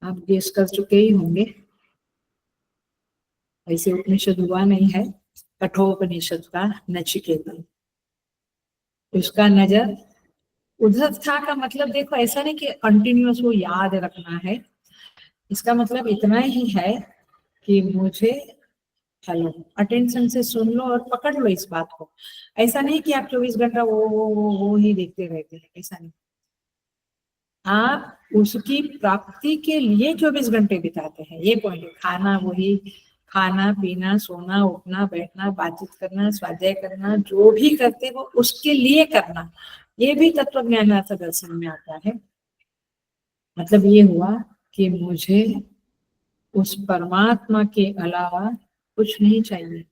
आप गेस कर चुके ही होंगे, ऐसे उपनिषद हुआ नहीं है, कठोपनिषद का नचिकेता। उसका नजर उधर था का मतलब देखो, ऐसा नहीं कि कंटिन्यूअस वो याद रखना है, इसका मतलब इतना ही है कि मुझे हेलो अटेंशन से सुन लो और पकड़ लो इस बात को। ऐसा नहीं कि आप 24 घंटा वो ही देखते रहते हैं, ऐसा नहीं। आप उसकी प्राप्ति के लिए 24 घंटे बिताते हैं, ये पॉइंट है। खाना वही, खाना पीना सोना उठना बैठना बातचीत करना स्वाध्याय करना, जो भी करते वो उसके लिए करना, ये भी तत्व ज्ञानार्थ दर्शन में आता है। मतलब ये हुआ कि मुझे उस परमात्मा के अलावा कुछ नहीं चाहिए,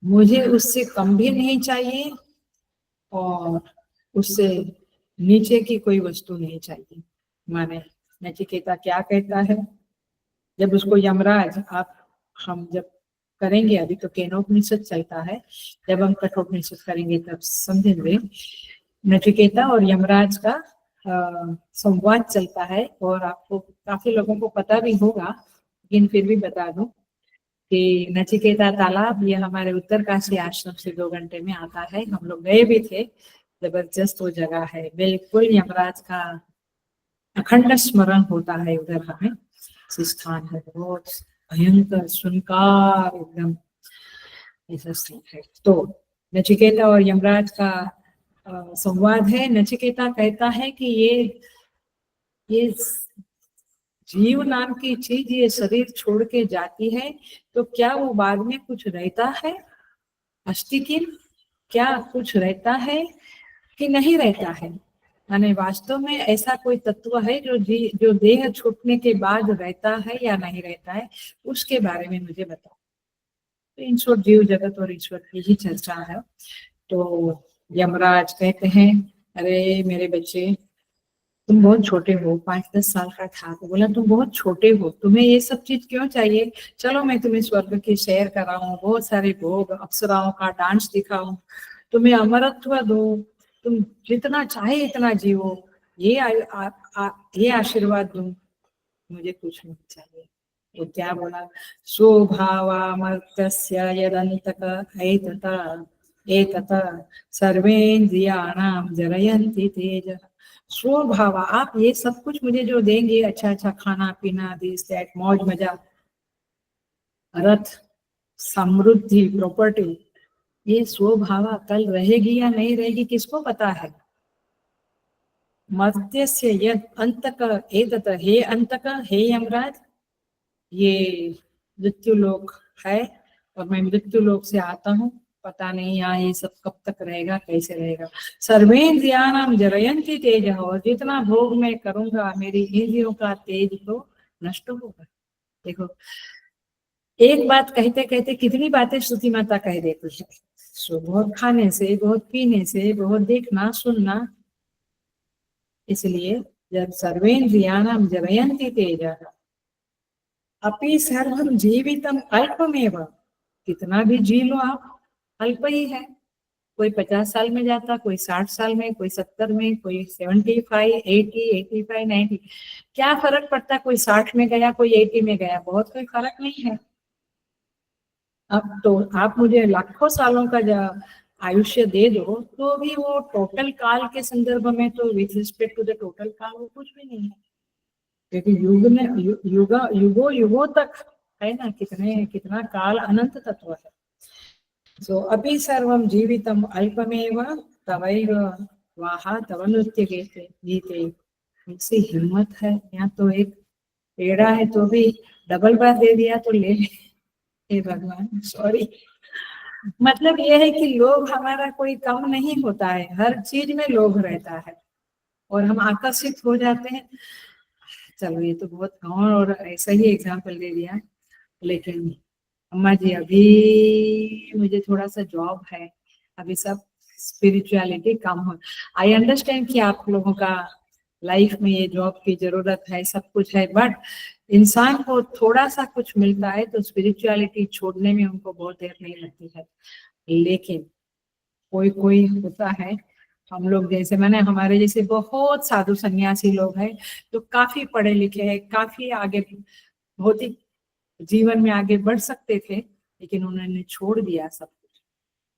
मुझे उससे कम भी नहीं चाहिए और उससे नीचे की कोई वस्तु नहीं चाहिए। माने नचिकेता क्या कहता है, जब उसको यमराज, आप हम जब करेंगे, अभी तो केनोपनिषद चलता है, जब हम कठोपनिषद करेंगे तब समझेंगे। नचिकेता और यमराज का संवाद चलता है, और आपको काफी लोगों को पता भी होगा, लेकिन फिर भी बता दूं कि नचिकेता तालाब ये हमारे उत्तरकाशी आश्रम से 2 घंटे में आता है। हम लोग गए भी थे, जबरदस्त वो जगह है, बिल्कुल यमराज का अखंड स्मरण होता है उधर। हमें स्थान है बहुत भयंकर सुनकार एकदम ऐसा स्थान है। तो नचिकेता और यमराज का संवाद है। नचिकेता कहता है कि ये जीव नाम की चीज ये शरीर छोड़ के जाती है तो क्या वो बाद में कुछ रहता है, अस्ति किम, क्या कुछ रहता है कि नहीं रहता है। माने वास्तव में ऐसा कोई तत्व है जो देह छूटने के बाद रहता है या नहीं रहता है, उसके बारे में मुझे बताओ। तो इन शॉर्ट जीव जगत और ईश्वर की ही चर्चा है। तो यमराज कहते हैं, अरे मेरे बच्चे तुम बहुत छोटे हो, 5-10 साल का था तो बोला तुम बहुत छोटे हो, तुम्हें ये सब चीज क्यों चाहिए, चलो मैं तुम्हें स्वर्ग की सैर कराऊं, बहुत सारे भोग अप्सराओं का डांस दिखाऊं, तुम्हें अमरत्व दूं, तुम जितना चाहे इतना जियो, ये आशीर्वाद दूं, मुझे कुछ नहीं चाहिए। तो क्या बोला, स्वभावामर्त्यस्य यदन्तक एतत सर्वेन्द्रियाणां जरयन्ति तेजः। स्वभाव, आप ये सब कुछ मुझे जो देंगे, अच्छा अच्छा खाना पीना, दिस दैट, मौज मजा, रथ, समृद्धि, प्रॉपर्टी, ये स्वभाव कल रहेगी या नहीं रहेगी किसको पता है। मर्त्यस्य यद अंतक एतत, हे अंतक, हे यमराज, ये मृत्यु लोक है और मैं मृत्यु लोक से आता हूँ, पता नहीं यहाँ ये सब कब तक रहेगा, कैसे रहेगा। सर्वेन्द्रियाणाम जरयन्ति तेज, और जितना भोग मैं करूंगा मेरी इंद्रियों का तेज तो नष्ट होगा। देखो, एक बात कहते कहते कितनी बातें श्रुति माता कह देती है। सो बहुत खाने से, बहुत पीने से, बहुत देखना सुनना, इसलिए जब सर्वेन्द्रियाणाम जरयन्ति तेज अपि सर्वं जीवितम अल्पमेव, कितना भी जी लो आप, अल्प ही है। कोई 50 साल में जाता, कोई 60 साल में, कोई 70 में, कोई 75, 80, 85, 90, क्या फर्क पड़ता, कोई 60 में गया, कोई 80 में गया, बहुत कोई फर्क नहीं है। अब तो आप मुझे लाखों सालों का आयुष्य दे दो तो भी वो टोटल काल के संदर्भ में, तो with respect to the total काल, वो कुछ भी नहीं है, क्योंकि युग में युगो युगों तक है ना, कितना काल अनंत तत्व है। सो अभी सर्वम जीवितम अल्पमेव तवैव वाहा तव नृत्य गीते। ऐसी हिम्मत है, यहाँ तो एक पेड़ा है तो भी डबल बार दे दिया तो ले हे भगवान, सॉरी। मतलब ये है कि लोभ हमारा कोई कम नहीं होता है, हर चीज में लोभ रहता है और हम आकर्षित हो जाते हैं। चलो ये तो बहुत और ऐसा ही एग्जाम्पल दे दिया, लेकिन अम्मा जी अभी मुझे थोड़ा सा जॉब है, अभी सब स्पिरिचुअलिटी कम हो। आई अंडरस्टैंड कि आप लोगों का लाइफ में ये जॉब की जरूरत है, सब कुछ है, बट इंसान को थोड़ा सा कुछ मिलता है तो स्पिरिचुअलिटी छोड़ने में उनको बहुत देर नहीं लगती है। लेकिन कोई कोई होता है, हम लोग जैसे मैंने हमारे जैसे बहुत साधु सन्यासी लोग हैं जो काफी पढ़े लिखे हैं, काफी आगे भौतिक जीवन में आगे बढ़ सकते थे, लेकिन उन्होंने छोड़ दिया सब कुछ,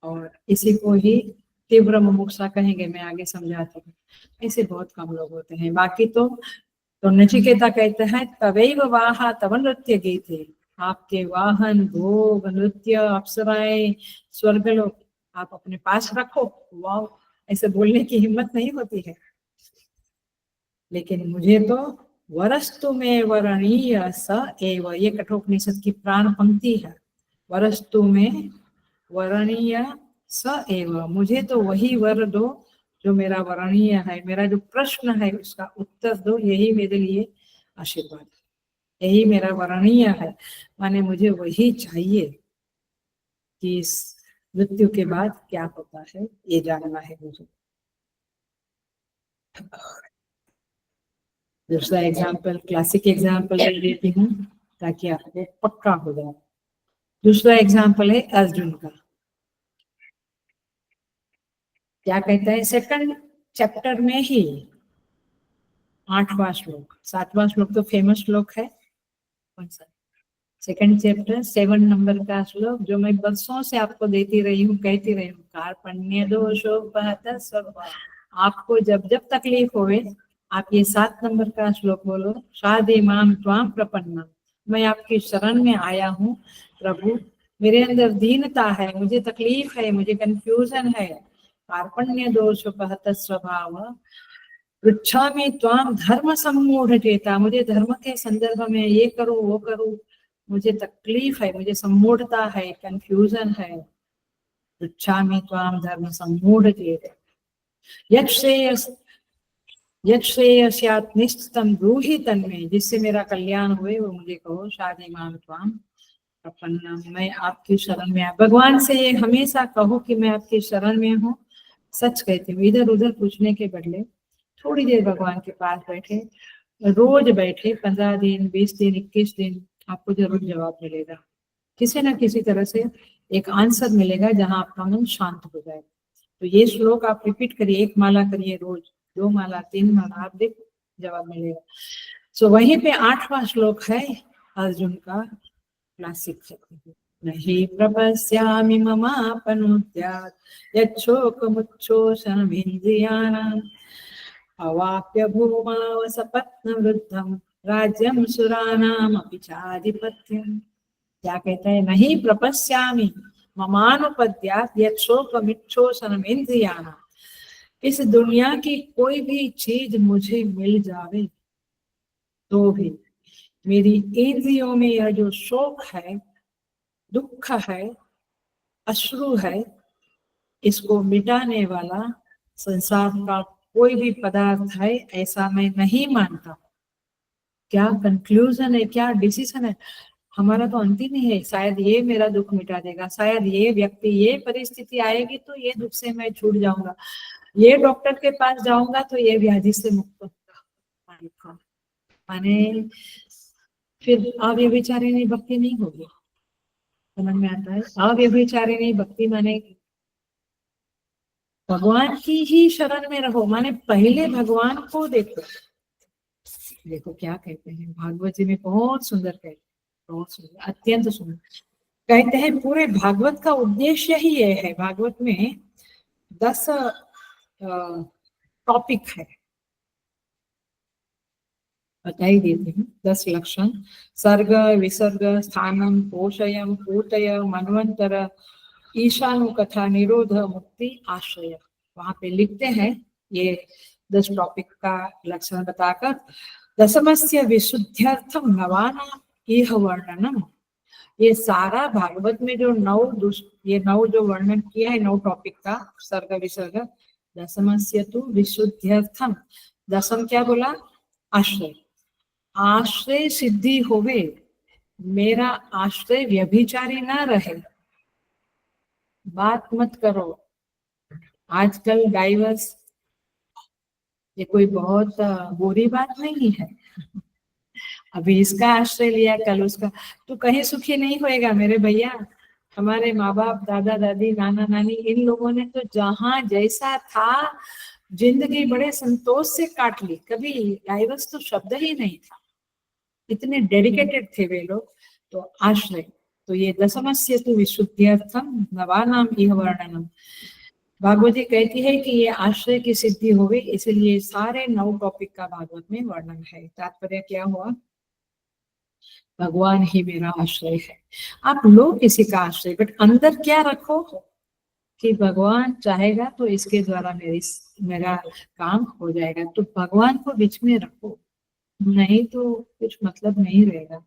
और इसी को ही तीव्र मुमुक्षा कहेंगे, मैं आगे समझाती हूँ। ऐसे बहुत कम लोग होते हैं। बाकी तो नचिकेता कहते हैं तवैव वाहा तव नृत्य गीते, आपके वाहन भोग नृत्य अप्सराएं स्वर्गलोक आप अपने पास रखो। वाह, ऐसे बोलने की हिम्मत नहीं होती है, लेकिन मुझे तो वरस्तु में वरणीय स एव, ये कठोपनिषद की प्राण पंक्ति है। वरस्तु में वरणीय स एव, मुझे तो वही वर दो जो मेरा वरणीय है, मेरा जो प्रश्न है उसका उत्तर दो, यही मेरे लिए आशीर्वाद, यही मेरा वरणीय है। माने मुझे वही चाहिए कि इस मृत्यु के बाद क्या होता है ये जानना है मुझे। दूसरा एग्जाम्पल, क्लासिक एग्जाम्पल दे देती हूँ ताकि आपको पक्का हो जाए। दूसरा एग्जाम्पल है अर्जुन का। क्या कहता है सेकंड चैप्टर में ही 8वां श्लोक, 7वां श्लोक तो फेमस श्लोक है, कौन सा, सेकंड चैप्टर 7 नंबर का श्लोक जो मैं बरसों से आपको देती रही हूँ, कहती रही हूँ, कार्पण्य दोषोपहत सब। आपको जब जब तकलीफ होवे आप ये 7 नंबर का श्लोक बोलो, शादी माम त्वाम प्रपन्ना, मैं आपकी शरण में आया हूँ प्रभु, मेरे अंदर दीनता है, मुझे तकलीफ है, मुझे कंफ्यूजन है। कार्पण्य दोषोपहत स्वभाव पृच्छामि त्वाम धर्म सम्मूढ़ चेता, मुझे धर्म के संदर्भ में ये करूँ वो करूँ, मुझे तकलीफ है, मुझे सम्मूढ़ता है, कंफ्यूजन है। पृच्छामि त्वाम धर्म सम्मूढ़ चेता यच्छ्रेयस्यात् निश्चितं ब्रूहि तन्मे, जिससे मेरा कल्याण हुए वो मुझे कहो। शादी माम त्वाम प्रपन्नम, मैं आपकी शरण में, भगवान से ये हमेशा कहो कि मैं आपकी शरण में हूँ। सच कहती हूँ, इधर उधर पूछने के बदले थोड़ी देर भगवान के पास बैठे, रोज बैठे, 15 दिन 20 दिन 21 दिन, आपको जरूर जवाब मिलेगा, किसी ना किसी तरह से एक आंसर मिलेगा जहां आपका मन शांत हो जाए। तो ये श्लोक आप रिपीट करिए, 1 माला करिए रोज, 2 माला 3 माला, आप देखो जवाब मिलेगा। सो वहीं पे 8वां श्लोक है अर्जुन का, क्लासिक है। नहीं प्रपश्यामि ममापनुद्यात् यच्छोकमुच्छोषणमिन्द्रियाणाम् अवाप्य भूमाव सपत्नवृद्धं राज्यं सुराणामपि चाधिपत्यम्। क्या कहता है, नहीं प्रपश्यामि ममानुपद्यात् यच्छोकमिच्छोषणमिन्द्रियाणाम्, इस दुनिया की कोई भी चीज मुझे मिल जावे तो भी मेरी इंद्रियों में यह जो शोक है, दुख है, अश्रु है, इसको मिटाने वाला संसार का कोई भी पदार्थ है ऐसा मैं नहीं मानता। क्या कंक्लूजन है, क्या डिसीजन है हमारा, तो अंतिम ही है। शायद ये मेरा दुख मिटा देगा, शायद ये व्यक्ति, ये परिस्थिति आएगी तो ये दुख से मैं छूट जाऊंगा, ये डॉक्टर के पास जाऊंगा तो ये व्याधि से मुक्त होगा। माने फिर अव्यभिचारिणी भक्ति नहीं होगी। समझ में आता है, अव्यभिचारिणी भक्ति माने भगवान की ही शरण में रहो, माने पहले भगवान को देखो। देखो क्या कहते हैं भागवत जी में, बहुत सुंदर कहते हैं, बहुत सुंदर, अत्यंत सुंदर कहते हैं। पूरे भागवत का उद्देश्य ही ये है, भागवत में 10 टॉपिक है, बता ही देती हूँ। 10 लक्षण, सर्ग विसर्ग स्थानम पोषयम पूतय मनवंतर ईशानु कथा निरोध मुक्ति आश्रय, वहां पे लिखते हैं ये 10 टॉपिक का लक्षण बताकर। दशमस्य विशुद्ध्यर्थम नवानाम इह वर्णनम, ये सारा भागवत में जो ये 9 जो वर्णन किया है 9 टॉपिक का सर्ग विसर्ग, दशमस्य तु विशुद्ध्यर्थम, दशम क्या बोला? आश्रय। आश्रय सिद्धि होवे, मेरा आश्रय व्यभिचारी ना रहे। बात मत करो आजकल डाइवर्स, ये कोई बहुत बुरी बात नहीं है। अभी इसका आश्रय लिया कल उसका, तो कहीं सुखी नहीं होएगा मेरे भैया। हमारे माँ बाप, दादा दादी, नाना नानी, इन लोगों ने तो जहाँ जैसा था जिंदगी बड़े संतोष से काट ली, कभी डाइवर्स तो शब्द ही नहीं था, इतने डेडिकेटेड थे वे लोग। तो आश्रय, तो ये दशमस्य तु विशुद्ध्यर्थम नवानाम इह वर्णनम, भागवत जी कहती है कि ये आश्रय की सिद्धि होगी, इसलिए सारे 9 टॉपिक का भागवत में वर्णन है। तात्पर्य क्या हुआ? भगवान ही मेरा आश्रय है। आप लो किसी का आश्रय, बट अंदर क्या रखो कि भगवान चाहेगा तो इसके द्वारा मेरा काम हो जाएगा। तो भगवान को बीच में रखो, नहीं तो कुछ मतलब नहीं रहेगा।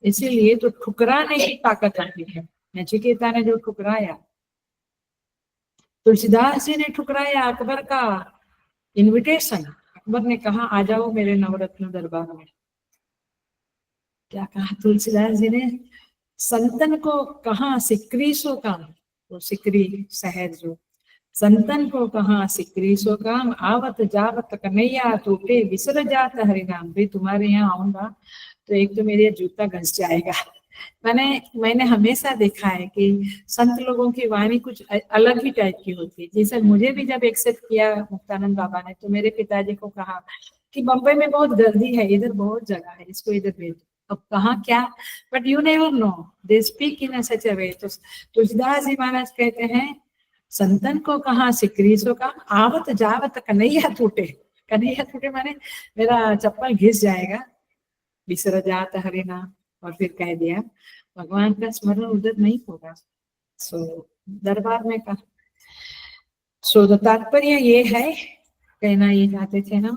इसीलिए तो ठुकराने की ताकत आती है। नचिकेता ने जो ठुकराया, तुलसीदास जी ने ठुकराया अकबर का इनविटेशन। अकबर ने कहा आ जाओ मेरे नवरत्न दरबार में। क्या कहा तुलसीदास जी ने? संतन को कहा सिकरी सो काम, वो सिकरी शहर जो, संतन को कहा सिकरी सो काम, आवत जावत कन्हैया टूटे विसर जात हरि नाम। भाई तुम्हारे यहाँ आऊंगा तो एक तो मेरे जूता घस जाएगा। मैंने हमेशा देखा है कि संत लोगों की वाणी कुछ अलग ही टाइप की होती है। जैसे मुझे भी जब एक्सेप्ट किया मुक्तानंद बाबा ने, तो मेरे पिताजी को कहा कि बम्बई में बहुत गर्दी है, इधर बहुत जगह है, इसको इधर भेज। अब कहाँ क्या, but you never know, they speak in such a way. तो तुलसीदास जी महाराज कहते हैं संतन को कहा सिकरी सो का, आवत जावत कन्हैया टूटे। कन्हैया टूटे माने मेरा चप्पल घिस जाएगा, विसर जात हरि नाम। और फिर कह दिया भगवान का स्मरण उधर नहीं होगा, सो दरबार में कहा। सो तात्पर्य ये है, कहना ये चाहते थे ना,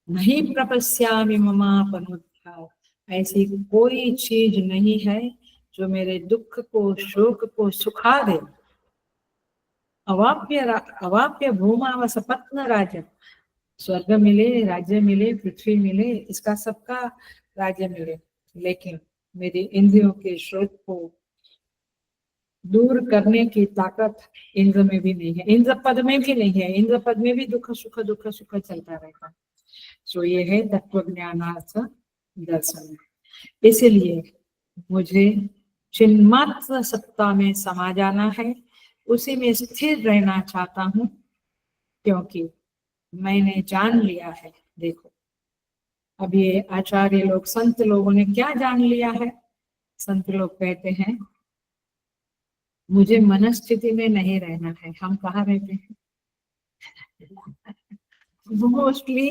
नहीं प्रपस्यामि ममापनुद्धार, ऐसी कोई चीज नहीं है जो मेरे दुख को, शोक को सुखा दे। अवाप्य भूमा व सपत्न राज्य, स्वर्ग मिले, राज्य मिले, पृथ्वी मिले, इसका सबका राज्य मिले, लेकिन मेरी इंद्रियों के शोक को दूर करने की ताकत इंद्र में भी नहीं है, इंद्र पद में भी नहीं है। इंद्र पद में भी दुख सुख चलता रहता। सो ये है तत्व ज्ञानार्थ दर्शन। इसलिए मुझे चिन्मात्र सत्ता में समा जाना है, उसी में स्थिर रहना चाहता हूँ, क्योंकि मैंने जान लिया है। देखो अब ये आचार्य लोग, संत लोगों ने क्या जान लिया है? संत लोग कहते हैं मुझे मनस्थिति में नहीं रहना है। हम कहाँ रहते हैं? मोस्टली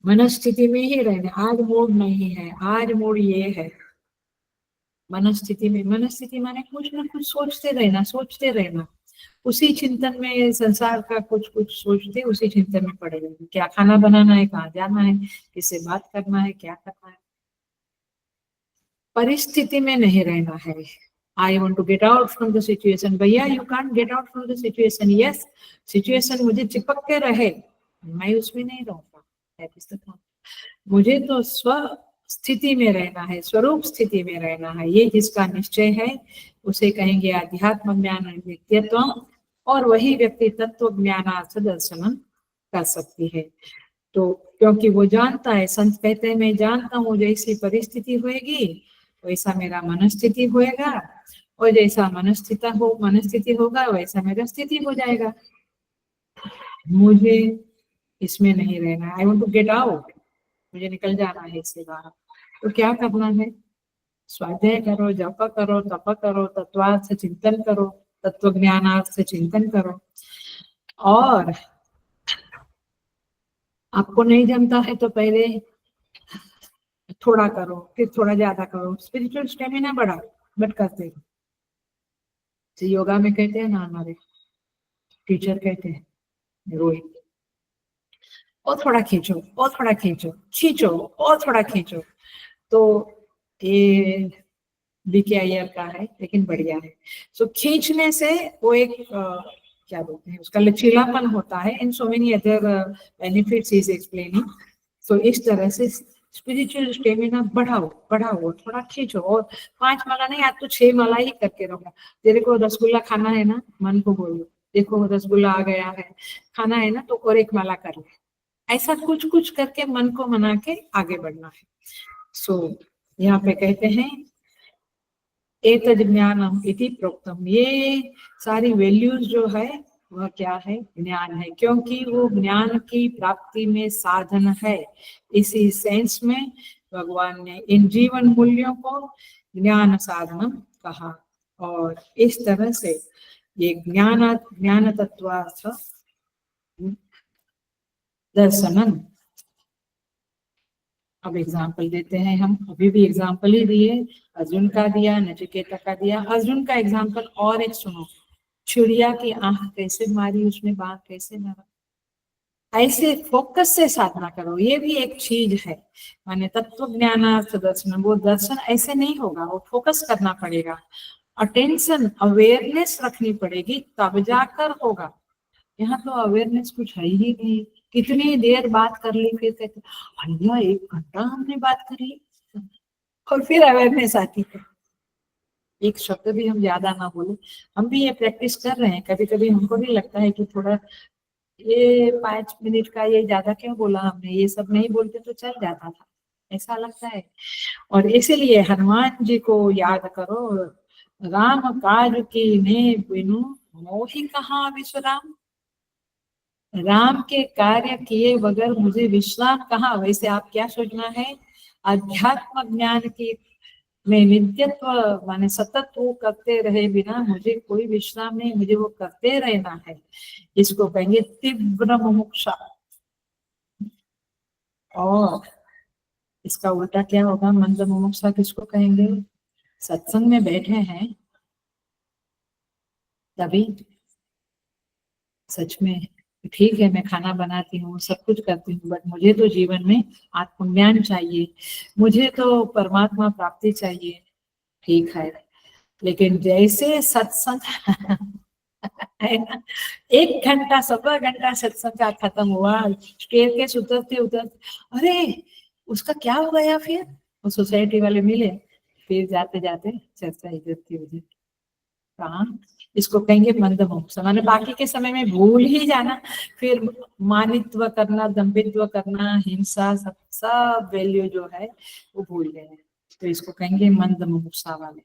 मनस्थिति में ही रहना। आज मूड नहीं है, आज मूड ये है। मनस्थिति माने कुछ ना कुछ सोचते रहना, उसी चिंतन में, संसार का कुछ कुछ सोचते उसी चिंतन में पड़े रहना। क्या खाना बनाना है, कहाँ जाना है, किससे बात करना है, क्या करना है। परिस्थिति में नहीं रहना है। I want to get out from the situation. भैया you can't get out from the situation. Yes, situation मुझे चिपक के रहे, मैं उसमें नहीं रहूंगा। मुझे तो स्व स्थिति में रहना है, स्वरूप स्थिति में रहना है। ये जिसका निश्चय है उसे कहेंगे अध्यात्म ज्ञान नित्यत्व, और वही व्यक्ति तत्व ज्ञानार्थ दर्शन कर सकती है। तो क्योंकि वो जानता है, संत कहते हैं मैं जानता हूँ जैसी परिस्थिति होगी वैसा मेरा मनस्थिति होएगा, और जैसा मनस्थिति होगा वैसा मेरा स्थिति हो जाएगा। मुझे इसमें नहीं रहना। I want to get out, मुझे निकल जाना है इससे बाहर। तो क्या करना है? स्वाध्याय करो, जप करो, तप करो, तत्वार्थ से चिंतन करो, तत्व ज्ञानार्थ से चिंतन करो। और आपको नहीं जमता है तो पहले थोड़ा करो, फिर थोड़ा ज्यादा करो, स्पिरिचुअल स्टेमिना बढ़ा, बट करते रहो। तो योगा में कहते हैं ना, हमारे टीचर कहते हैं रोहित, और थोड़ा खींचो, और थोड़ा खींचो, खींचो और थोड़ा खींचो। तो ये बीके अय्यर का है, लेकिन बढ़िया है। सो खींचने से वो एक क्या बोलते हैं, उसका लचीलापन होता है। In so many other benefits is explaining. So इस तरह से स्पिरिचुअल स्टेमिना बढ़ाओ, बढ़ाओ, थोड़ा खींचो। और 5 माला नहीं, आज तो 6 माला ही करके रहो। तेरे को रसगुल्ला खाना है ना, मन को बोलो देखो रसगुल्ला आ गया है, खाना है ना, तो और 1 माला कर ले। ऐसा कुछ कुछ करके मन को मना के आगे बढ़ना है। सो यहाँ पे कहते हैं एतद् ज्ञानम इति प्रोक्तम। ये सारी वैल्यूज जो है वह क्या है, ज्ञान है, क्योंकि वो ज्ञान की प्राप्ति में साधन है। इसी सेंस में भगवान ने इन जीवन मूल्यों को ज्ञान साधन कहा। और इस तरह से ये ज्ञान तत्वार्थ दर्शनम। अब एग्जाम्पल देते हैं हम, अभी भी एग्जाम्पल ही दिए, अर्जुन का दिया, नचिकेता का दिया। अर्जुन का एग्जाम्पल और एक सुनो, चिड़िया की आंख कैसे मारी उसने, बाघ कैसे मारा। ऐसे फोकस से साधना करो, ये भी एक चीज है। माने तत्व ज्ञानार्थ दर्शन, वो दर्शन ऐसे नहीं होगा, वो फोकस करना पड़ेगा, अटेंशन अवेयरनेस रखनी पड़ेगी, तब जाकर होगा। यहाँ तो अवेयरनेस कुछ है ही नहीं। कितनी देर बात कर ली, फिर कहते भैया 1 घंटा हमने बात करी, और फिर अवेयरनेस आती है। एक शब्द भी हम ज्यादा ना बोले। हम भी ये प्रैक्टिस कर रहे हैं, कभी कभी हमको भी लगता है कि थोड़ा ये 5 मिनट का ये ज्यादा क्यों बोला हमने, ये सब नहीं बोलते तो चल जाता था, ऐसा लगता है। और इसीलिए हनुमान जी को याद करो, राम काज की ने बिनु मोहि कहाँ विश्राम। राम के कार्य किए बगैर मुझे विश्राम कहाँ। वैसे आप क्या सोचना है, अध्यात्म ज्ञान की में नित्यत्व माने सतत वो करते रहे बिना मुझे कोई विश्राम नहीं, मुझे वो करते रहना है। इसको कहेंगे तीव्र मुमुक्षा। और इसका उल्टा क्या होगा, मंद मुमुक्षा किसको कहेंगे, सत्संग में बैठे हैं तभी सच में ठीक है, मैं खाना बनाती हूँ, सब कुछ करती हूँ, बट मुझे तो जीवन में आत्मज्ञान चाहिए, मुझे तो परमात्मा प्राप्ति चाहिए। ठीक है, लेकिन जैसे सत्संग है ना, 1 घंटा 1.25 घंटा सत्संग का खत्म हुआ, स्टेयर के उतरते उतरते अरे उसका क्या हो गया, फिर वो सोसाइटी वाले मिले, फिर जाते जाते चर्चा इधर की उधर। कहाँ, इसको कहेंगे मंद मुमुक्षा, माने बाकी के समय में भूल ही जाना, फिर मानित्व करना, दंभित्व करना, हिंसा, सब सब वैल्यू जो है वो भूल गए। तो इसको कहेंगे मंद मुमुक्षा वाले।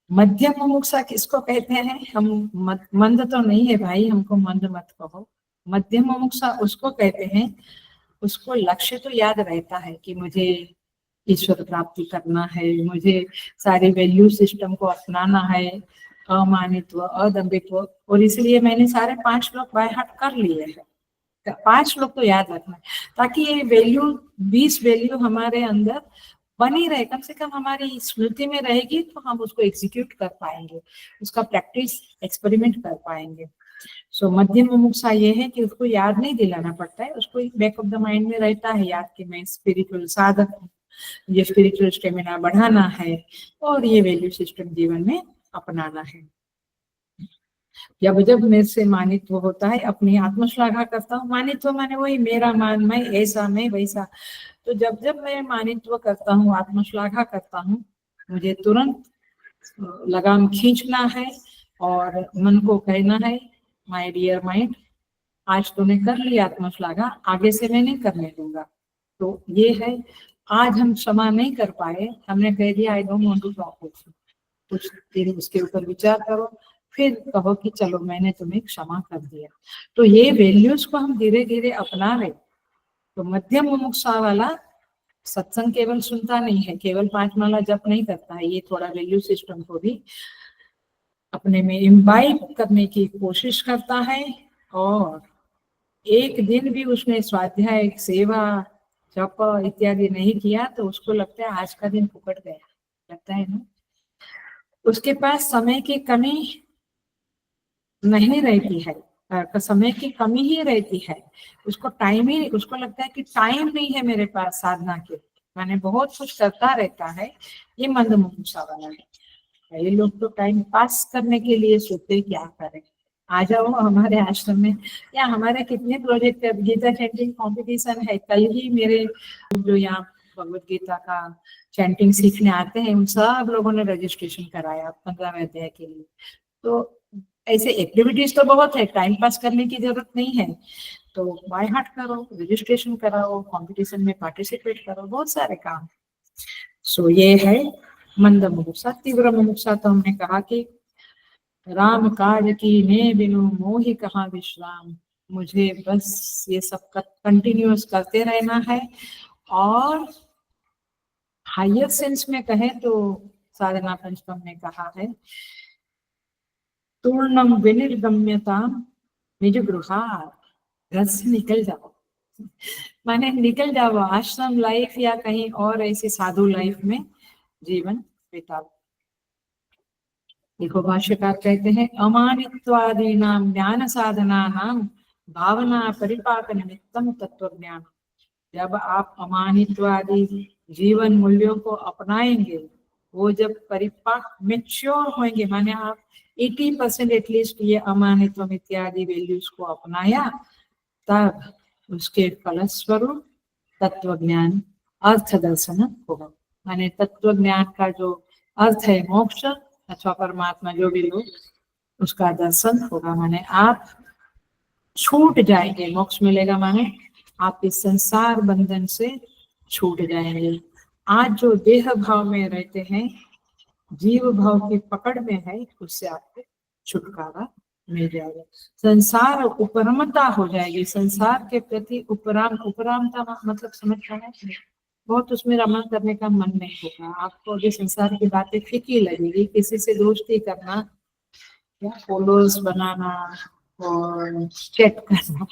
मध्यम मुमुक्षा किसको कहते हैं, हम मंद तो नहीं है भाई, हमको मंद मत कहो। मध्यम मुमुक्षा उसको कहते हैं, उसको लक्ष्य तो याद रहता है कि मुझे ईश्वर प्राप्ति करना है, मुझे सारे वैल्यू सिस्टम को अपनाना है, अमानित्व, अदम्भित्व, और इसलिए मैंने सारे 5 श्लोक बाय हार्ट कर लिए हैं। 5 श्लोक तो याद रखना है, ताकि ये वैल्यू 20 वैल्यू हमारे अंदर बनी रहे, कम से कम हमारी स्मृति में रहेगी, तो हम उसको एग्जीक्यूट कर पाएंगे, उसका प्रैक्टिस एक्सपेरिमेंट कर पाएंगे। सो मध्यम मुमुक्षा ये है कि उसको याद नहीं दिलाना पड़ता है, उसको बैक ऑफ द माइंड में रहता है याद कि मैं स्पिरिचुअल साधक हूँ, ये स्पिरिचुअल स्टेमिना बढ़ाना है और ये वैल्यू सिस्टम जीवन में अपनाना है। जब जब मेरे से मानित्व होता है, अपनी आत्मश्लाघा करता हूँ, मानित्व माने वही मेरा मान, मैं ऐसा, मैं वैसा, तो जब जब मैं मानित्व करता हूँ, आत्मश्लाघा करता हूँ, मुझे तुरंत लगाम खींचना है और मन को कहना है, माय डियर माइंड, आज तूने कर लिया आत्मश्लाघा, आगे से मैं नहीं करने दूंगा। तो ये है, आज हम क्षमा नहीं कर पाए, हमने कह दिया I don't want to talk with you, कुछ देर उसके ऊपर विचार करो, फिर कहो कि चलो मैंने तुम्हें क्षमा कर दिया। तो ये वैल्यूज को हम धीरे धीरे अपना रहे। तो मध्यम मुमुक्षा वाला सत्संग केवल सुनता नहीं है, केवल 5 माला जप नहीं करता है, ये थोड़ा वैल्यू सिस्टम को भी अपने में इम्बाइब करने की कोशिश करता है। और एक दिन भी उसने स्वाध्याय, सेवा, जप इत्यादि नहीं किया तो उसको लगता है आज का दिन फुकट गया, लगता है ना। उसके पास समय की कमी नहीं रहती है, समय की कमी ही रहती है, उसको टाइम ही, उसको लगता है कि टाइम नहीं है मेरे पास साधना के, मैंने बहुत कुछ करता रहता है, ये मंद मुमुक्षा वाला है। ये लोग तो टाइम पास करने के लिए सोचते क्या करें, आ जाओ हमारे आश्रम में, या हमारे कितने प्रोजेक्ट, गीता चैंटिंग कंपटीशन है, कल ही मेरे जो यहाँ भगवत गीता का चैंटिंग सीखने आते हैं उन सब लोगों ने रजिस्ट्रेशन कराया 15वें अध्याय के लिए। तो ऐसे एक्टिविटीज तो बहुत है, टाइम पास करने की जरूरत नहीं है, तो बाय हार्ट करो, रजिस्ट्रेशन कराओ, कंपटीशन में पार्टिसिपेट करो, बहुत सारे काम। सो ये है मंद मुमुक्षा। तीव्र मुमुक्षा तो हमने कहा कि राम काज की ने बिनु मोहि कहाँ विश्राम, मुझे बस ये सब कंटिन्यूअस करते रहना है। और हायर सेंस में कहें तो साधना पंचकम ने कहा है तूर्णम विनिर्गम्यता निज गृहार, घर से निकल जाओ, माने निकल जाओ आश्रम लाइफ या कहीं और ऐसी साधु लाइफ में जीवन बिताओ। देखो भाष्यकार कहते हैं अमानित्वादी नाम ज्ञान साधना नाम भावना परिपाक निमित्तम तत्व ज्ञान। जब आप अमानित्वादी जीवन मूल्यों को अपनाएंगे, वो जब परिपाक मेच्योर होंगे, माने आप 80% एटलीस्ट ये अमानित्व इत्यादि वैल्यूज को अपनाया, तब उसके फलस्वरूप तत्व ज्ञान अर्थ दर्शन होगा। माने तत्व ज्ञान का जो अर्थ है मोक्ष अथवा परमात्मा जो भी लोग, उसका दर्शन होगा, माने आप छूट जाएंगे, मोक्ष मिलेगा माने आप इस संसार बंधन से छूट जाएंगे। आज जो देह भाव में रहते हैं, जीव भाव की पकड़ में है, उससे आपको छुटकारा मिल जाएगा, संसार उपरमता हो जाएगी, संसार के प्रति उपरामता मतलब समझ रहे हैं, बहुत उसमें रमण करने का मन नहीं होगा आपको, जो संसार की बातें फीकी लगेगी, किसी से दोस्ती करना या फॉलोअर्स बनाना और चैट करना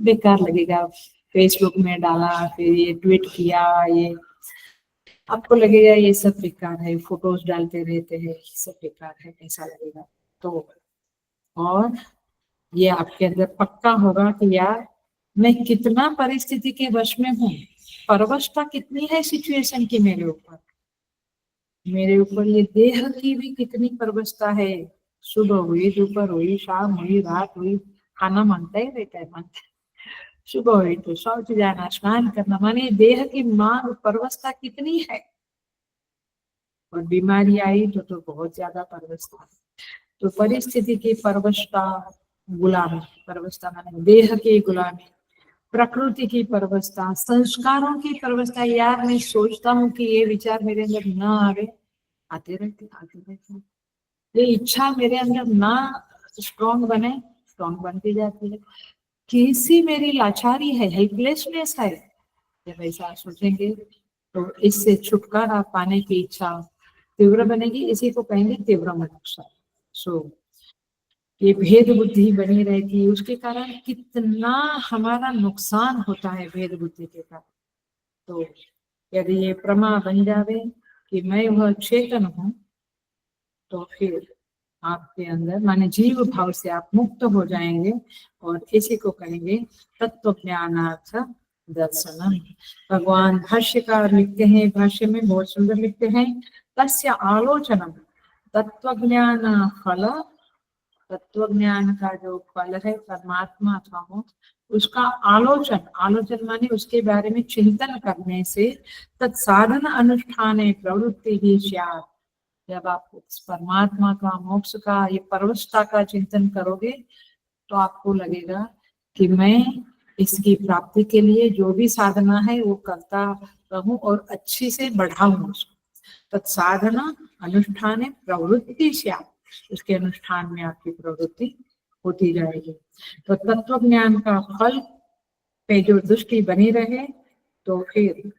बेकार लगेगा, फेसबुक में डाला फिर ये ट्वीट किया, ये आपको लगेगा ये सब बेकार है, फोटोज डालते रहते हैं ये सब बेकार है, ऐसा लगेगा। तो और ये आपके अंदर पक्का होगा कि यार मैं कितना परिस्थिति के वश में हूँ, परवशता कितनी है सिचुएशन की मेरे ऊपर ये देह की भी कितनी परवशता है, सुबह हुई, दोपहर हुई, शाम हुई, रात हुई, खाना मांगता ही रहता है, मांगता है। सुबह हुई तो शौच जाना, स्नान करना, माने देह की मांग परवशता कितनी है, और बीमारी आई तो बहुत ज्यादा परवशता। तो परिस्थिति की परवशता, गुलामी, परवशता माने देह की गुलामी, प्रकृति की परवशता, संस्कारों की परवशता, यार मैं सोचता हूँ कि ये विचार मेरे अंदर न आवे, आते रहते, ये इच्छा मेरे अंदर ना स्ट्रॉन्ग बने, स्ट्रॉन्ग बनती जाती है, किसी मेरी लाचारी है, हेल्पलेसनेस है, जब ऐसा सोचेंगे तो इससे छुटकारा पाने की इच्छा तीव्र बनेगी, इसी को कहेंगे तीव्र मुमुक्षा। सो ये भेद बुद्धि बनी रहेगी, उसके कारण कितना हमारा नुकसान होता है भेद बुद्धि के कारण। तो यदि ये प्रमा बन जावे कि मैं वह चेतन हूँ, तो फिर आपके अंदर माने जीव भाव से आप मुक्त हो जाएंगे, और इसी को कहेंगे तत्व ज्ञानार्थ दर्शनम। भगवान भाष्यकार लिखते हैं, भाष्य में बहुत सुंदर लिखते हैं, तस्य आलोचनम, तत्व ज्ञान फल, तत्व ज्ञान का जो फल है परमात्मा अथवा मोक्ष, उसका आलोचन माने उसके बारे में चिंतन करने से तत्साधन अनुष्ठान प्रवृत्ति ही स्यात्। जब आप परमात्मा का, मोक्ष का, ये परवशता का चिंतन करोगे तो आपको लगेगा कि मैं इसकी प्राप्ति के लिए जो भी साधना है वो करता रहूं और अच्छी से बढ़ाऊं उसको, तत्साधना अनुष्ठान प्रवृत्ति स्यात्, उसके अनुष्ठान में आपकी प्रवृत्ति होती जाएगी। तो तत्व ज्ञान का फल पे जो दृष्टि बनी रहे, तो फिर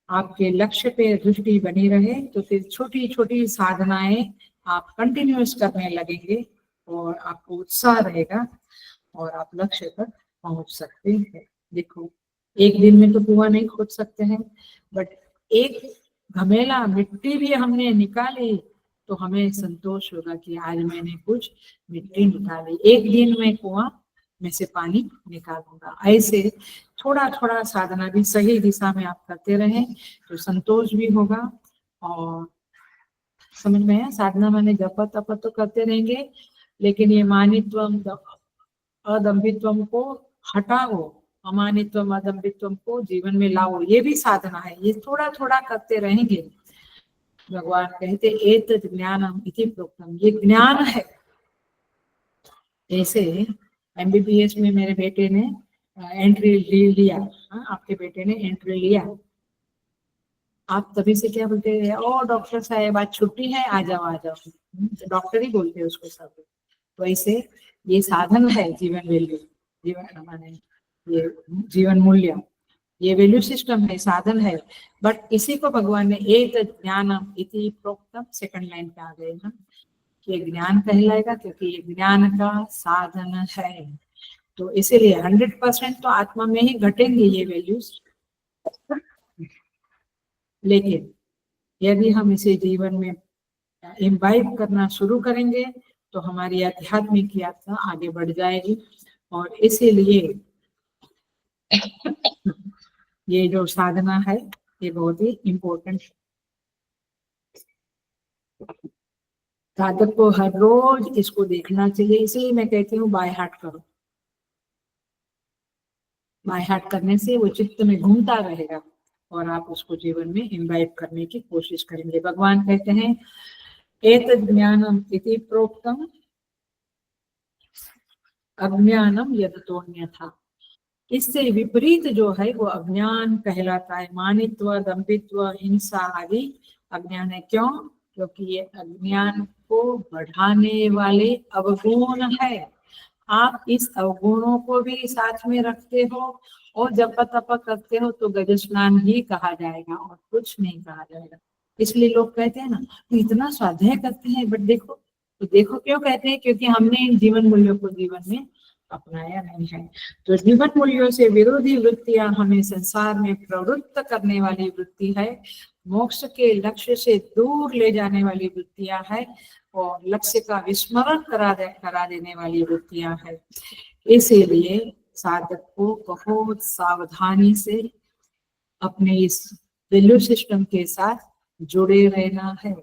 आपके लक्ष्य पे दृष्टि बनी रहे, तो फिर छोटी छोटी साधनाएं आप कंटिन्यूअस करने लगेंगे और आपको उत्साह रहेगा और आप लक्ष्य तक पहुंच सकते हैं। देखो एक दिन में तो कुआं नहीं खोद सकते हैं, बट एक घमेला मिट्टी भी हमने निकाली तो हमें संतोष होगा कि आज मैंने कुछ मिट्टी निकाली। एक दिन में कुआं में से पानी निकालूंगा। ऐसे थोड़ा थोड़ा साधना भी सही दिशा में आप करते रहें तो संतोष भी होगा। और समझ में है, साधना माने जप तप तो करते रहेंगे, लेकिन ये मानित्वम अदम्भित्वम को हटाओ, अमानित्वम अदम्भित्वम को जीवन में लाओ, ये भी साधना है। ये थोड़ा थोड़ा करते रहेंगे। भगवान कहते एतत् ज्ञानम इति प्रोक्तम, ये ज्ञान है। जैसे एमबीबीएस में मेरे बेटे ने एंट्री लिया, आपके बेटे ने एंट्री लिया, आप तभी से क्या बोलते हैं, ओ डॉक्टर साहब आज छुट्टी है, आ जाओ आ जाओ, तो डॉक्टर ही बोलते हैं उसको सब। वैसे ये साधन है जीवन वैल्यू, जीवन माने ये जीवन मूल्य, ये वैल्यू सिस्टम है, साधन है। बट इसी को भगवान ने एक ज्ञानम इति प्रोक्तम, सेकंड लाइन पे आ गए ना, ये ज्ञान कहलाएगा क्योंकि ये ज्ञान का साधन है। तो इसीलिए 100% तो आत्मा में ही घटेंगे ये वैल्यूज, लेकिन यदि हम इसे जीवन में इम्बाइब करना शुरू करेंगे तो हमारी आध्यात्मिक यात्रा आगे बढ़ जाएगी। और इसीलिए ये जो साधना है ये बहुत ही इम्पोर्टेंट है। साधक को हर रोज इसको देखना चाहिए, इसलिए मैं कहती हूँ बाय हार्ट करो। बाय हार्ट करने से वो चित्त में घूमता रहेगा और आप उसको जीवन में इम्बाइब करने की कोशिश करेंगे। भगवान कहते हैं एतद् ज्ञानम इति प्रोक्तम अज्ञानम यदतोऽन्यथा, इससे विपरीत जो है वो अज्ञान कहलाता है। मानित्व, दंभित्व, हिंसा आदि अज्ञान है। क्यों? क्योंकि ये अज्ञान को बढ़ाने वाले अवगुण है। आप इस अवगुणों को भी साथ में रखते हो और जप तप करते हो तो गज स्नान ही कहा जाएगा और कुछ नहीं कहा जाएगा। इसलिए लोग कहते हैं ना इतना स्वाध्याय करते हैं, बट देखो, तो देखो क्यों कहते हैं, क्योंकि हमने इन जीवन मूल्यों को जीवन में अपनाया नहीं है। तो जीवन मूल्यों से विरोधी वृत्तियां हमें संसार में प्रवृत्त करने वाली वृत्ति है, मोक्ष के लक्ष्य से दूर ले जाने वाली वृत्तियां है और लक्ष्य का विस्मरण करा देने वाली वृत्तियां है। इसीलिए साधक को बहुत सावधानी से अपने इस वैल्यू सिस्टम के साथ जुड़े रहना है।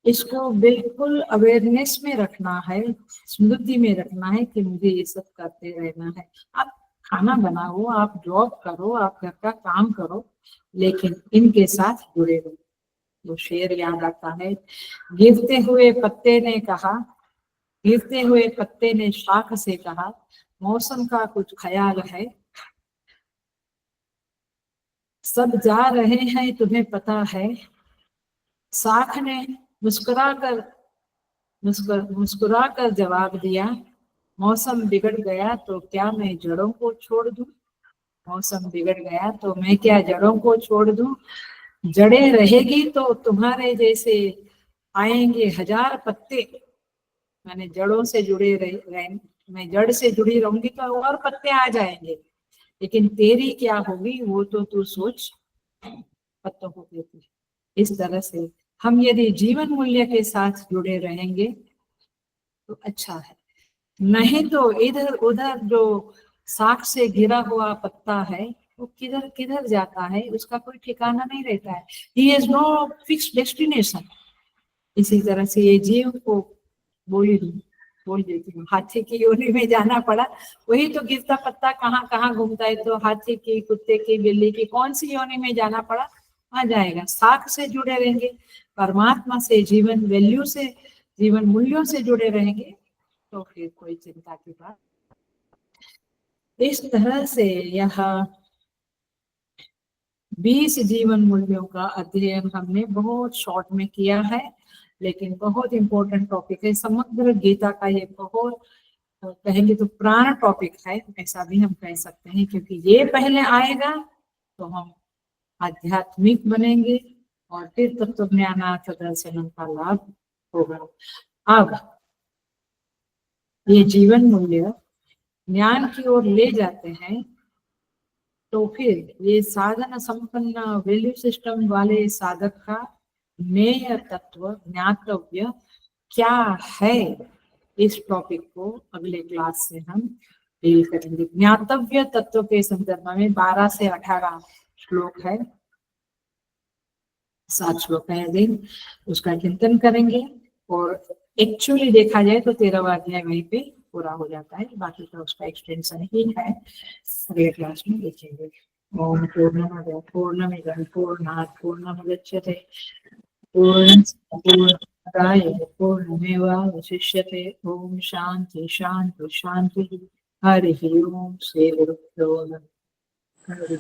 इसको बिल्कुल अवेयरनेस में रखना है, स्मृति में रखना है कि मुझे ये सब करते रहना है। आप खाना बनाओ, आप जॉब करो, आप घर का काम करो, लेकिन इनके साथ जुड़े रहो। तो शेर याद आता है, गिरते हुए पत्ते ने कहा, गिरते हुए पत्ते ने शाख से कहा, मौसम का कुछ ख्याल है, सब जा रहे हैं तुम्हें पता है। शाख ने मुस्कुरा कर जवाब दिया, मौसम बिगड़ गया तो क्या मैं जड़ों को छोड़ दूं। मौसम बिगड़ गया तो मैं क्या जड़ों को छोड़ दूं। जड़े रहेगी तो तुम्हारे जैसे आएंगे 1000 पत्ते, मैंने जड़ों से जुड़े रह मैं जड़ से जुड़ी रहूंगी तो और पत्ते आ जाएंगे, लेकिन तेरी क्या होगी वो तो तू सोच, पत्तों को कहती। इस तरह से हम यदि जीवन मूल्य के साथ जुड़े रहेंगे तो अच्छा है, नहीं तो इधर उधर जो शाख से घिरा हुआ पत्ता है वो किधर किधर जाता है, उसका कोई ठिकाना नहीं रहता है। He has no fix destination. इसी तरह से ये जीव को बोल देती हूँ, हाथी की योनि में जाना पड़ा, वही तो गिरता पत्ता कहाँ कहाँ घूमता है, तो हाथी की, कुत्ते की, बिल्ली की कौन सी योनि में जाना पड़ा, आ जाएगा। शाख से जुड़े रहेंगे, परमात्मा से, जीवन वैल्यू से, जीवन मूल्यों से जुड़े रहेंगे तो फिर कोई चिंता की बात। इस तरह से यह 20 जीवन मूल्यों का अध्ययन हमने बहुत शॉर्ट में किया है, लेकिन बहुत इंपॉर्टेंट टॉपिक है। समग्र गीता का ये बहुत कहेंगे तो प्राण टॉपिक है, ऐसा भी हम कह सकते हैं, क्योंकि ये पहले आएगा तो हम आध्यात्मिक बनेंगे और फिर तत्व ज्ञानार्थ दर्शनम का लाभ होगा। अब ये जीवन मूल्य ज्ञान की ओर ले जाते हैं तो फिर ये साधन संपन्न वैल्यू सिस्टम वाले साधक का ज्ञेय तत्व, ज्ञातव्य क्या है, इस टॉपिक को अगले क्लास से हम डील करेंगे। ज्ञातव्य तत्व के संदर्भ में 12 से 18 श्लोक है, 7 श्लोक है, दिन उसका चिंतन करेंगे। और एक्चुअली देखा जाए तो 13वां अध्याय वहीं पे पूरा हो जाता है, बाकी का उसका एक्सटेंशन ही है, अगले क्लास में देखेंगे। ओम पूर्णमद पूर्णमिदं पूर्णात् पूर्णमुदच्यते पूर्णमादाय पूर्णमेवावशिष्यते। ओम शांति शांति शांति। हरि ओम। श्री गुरुभ्यो नमः। हरि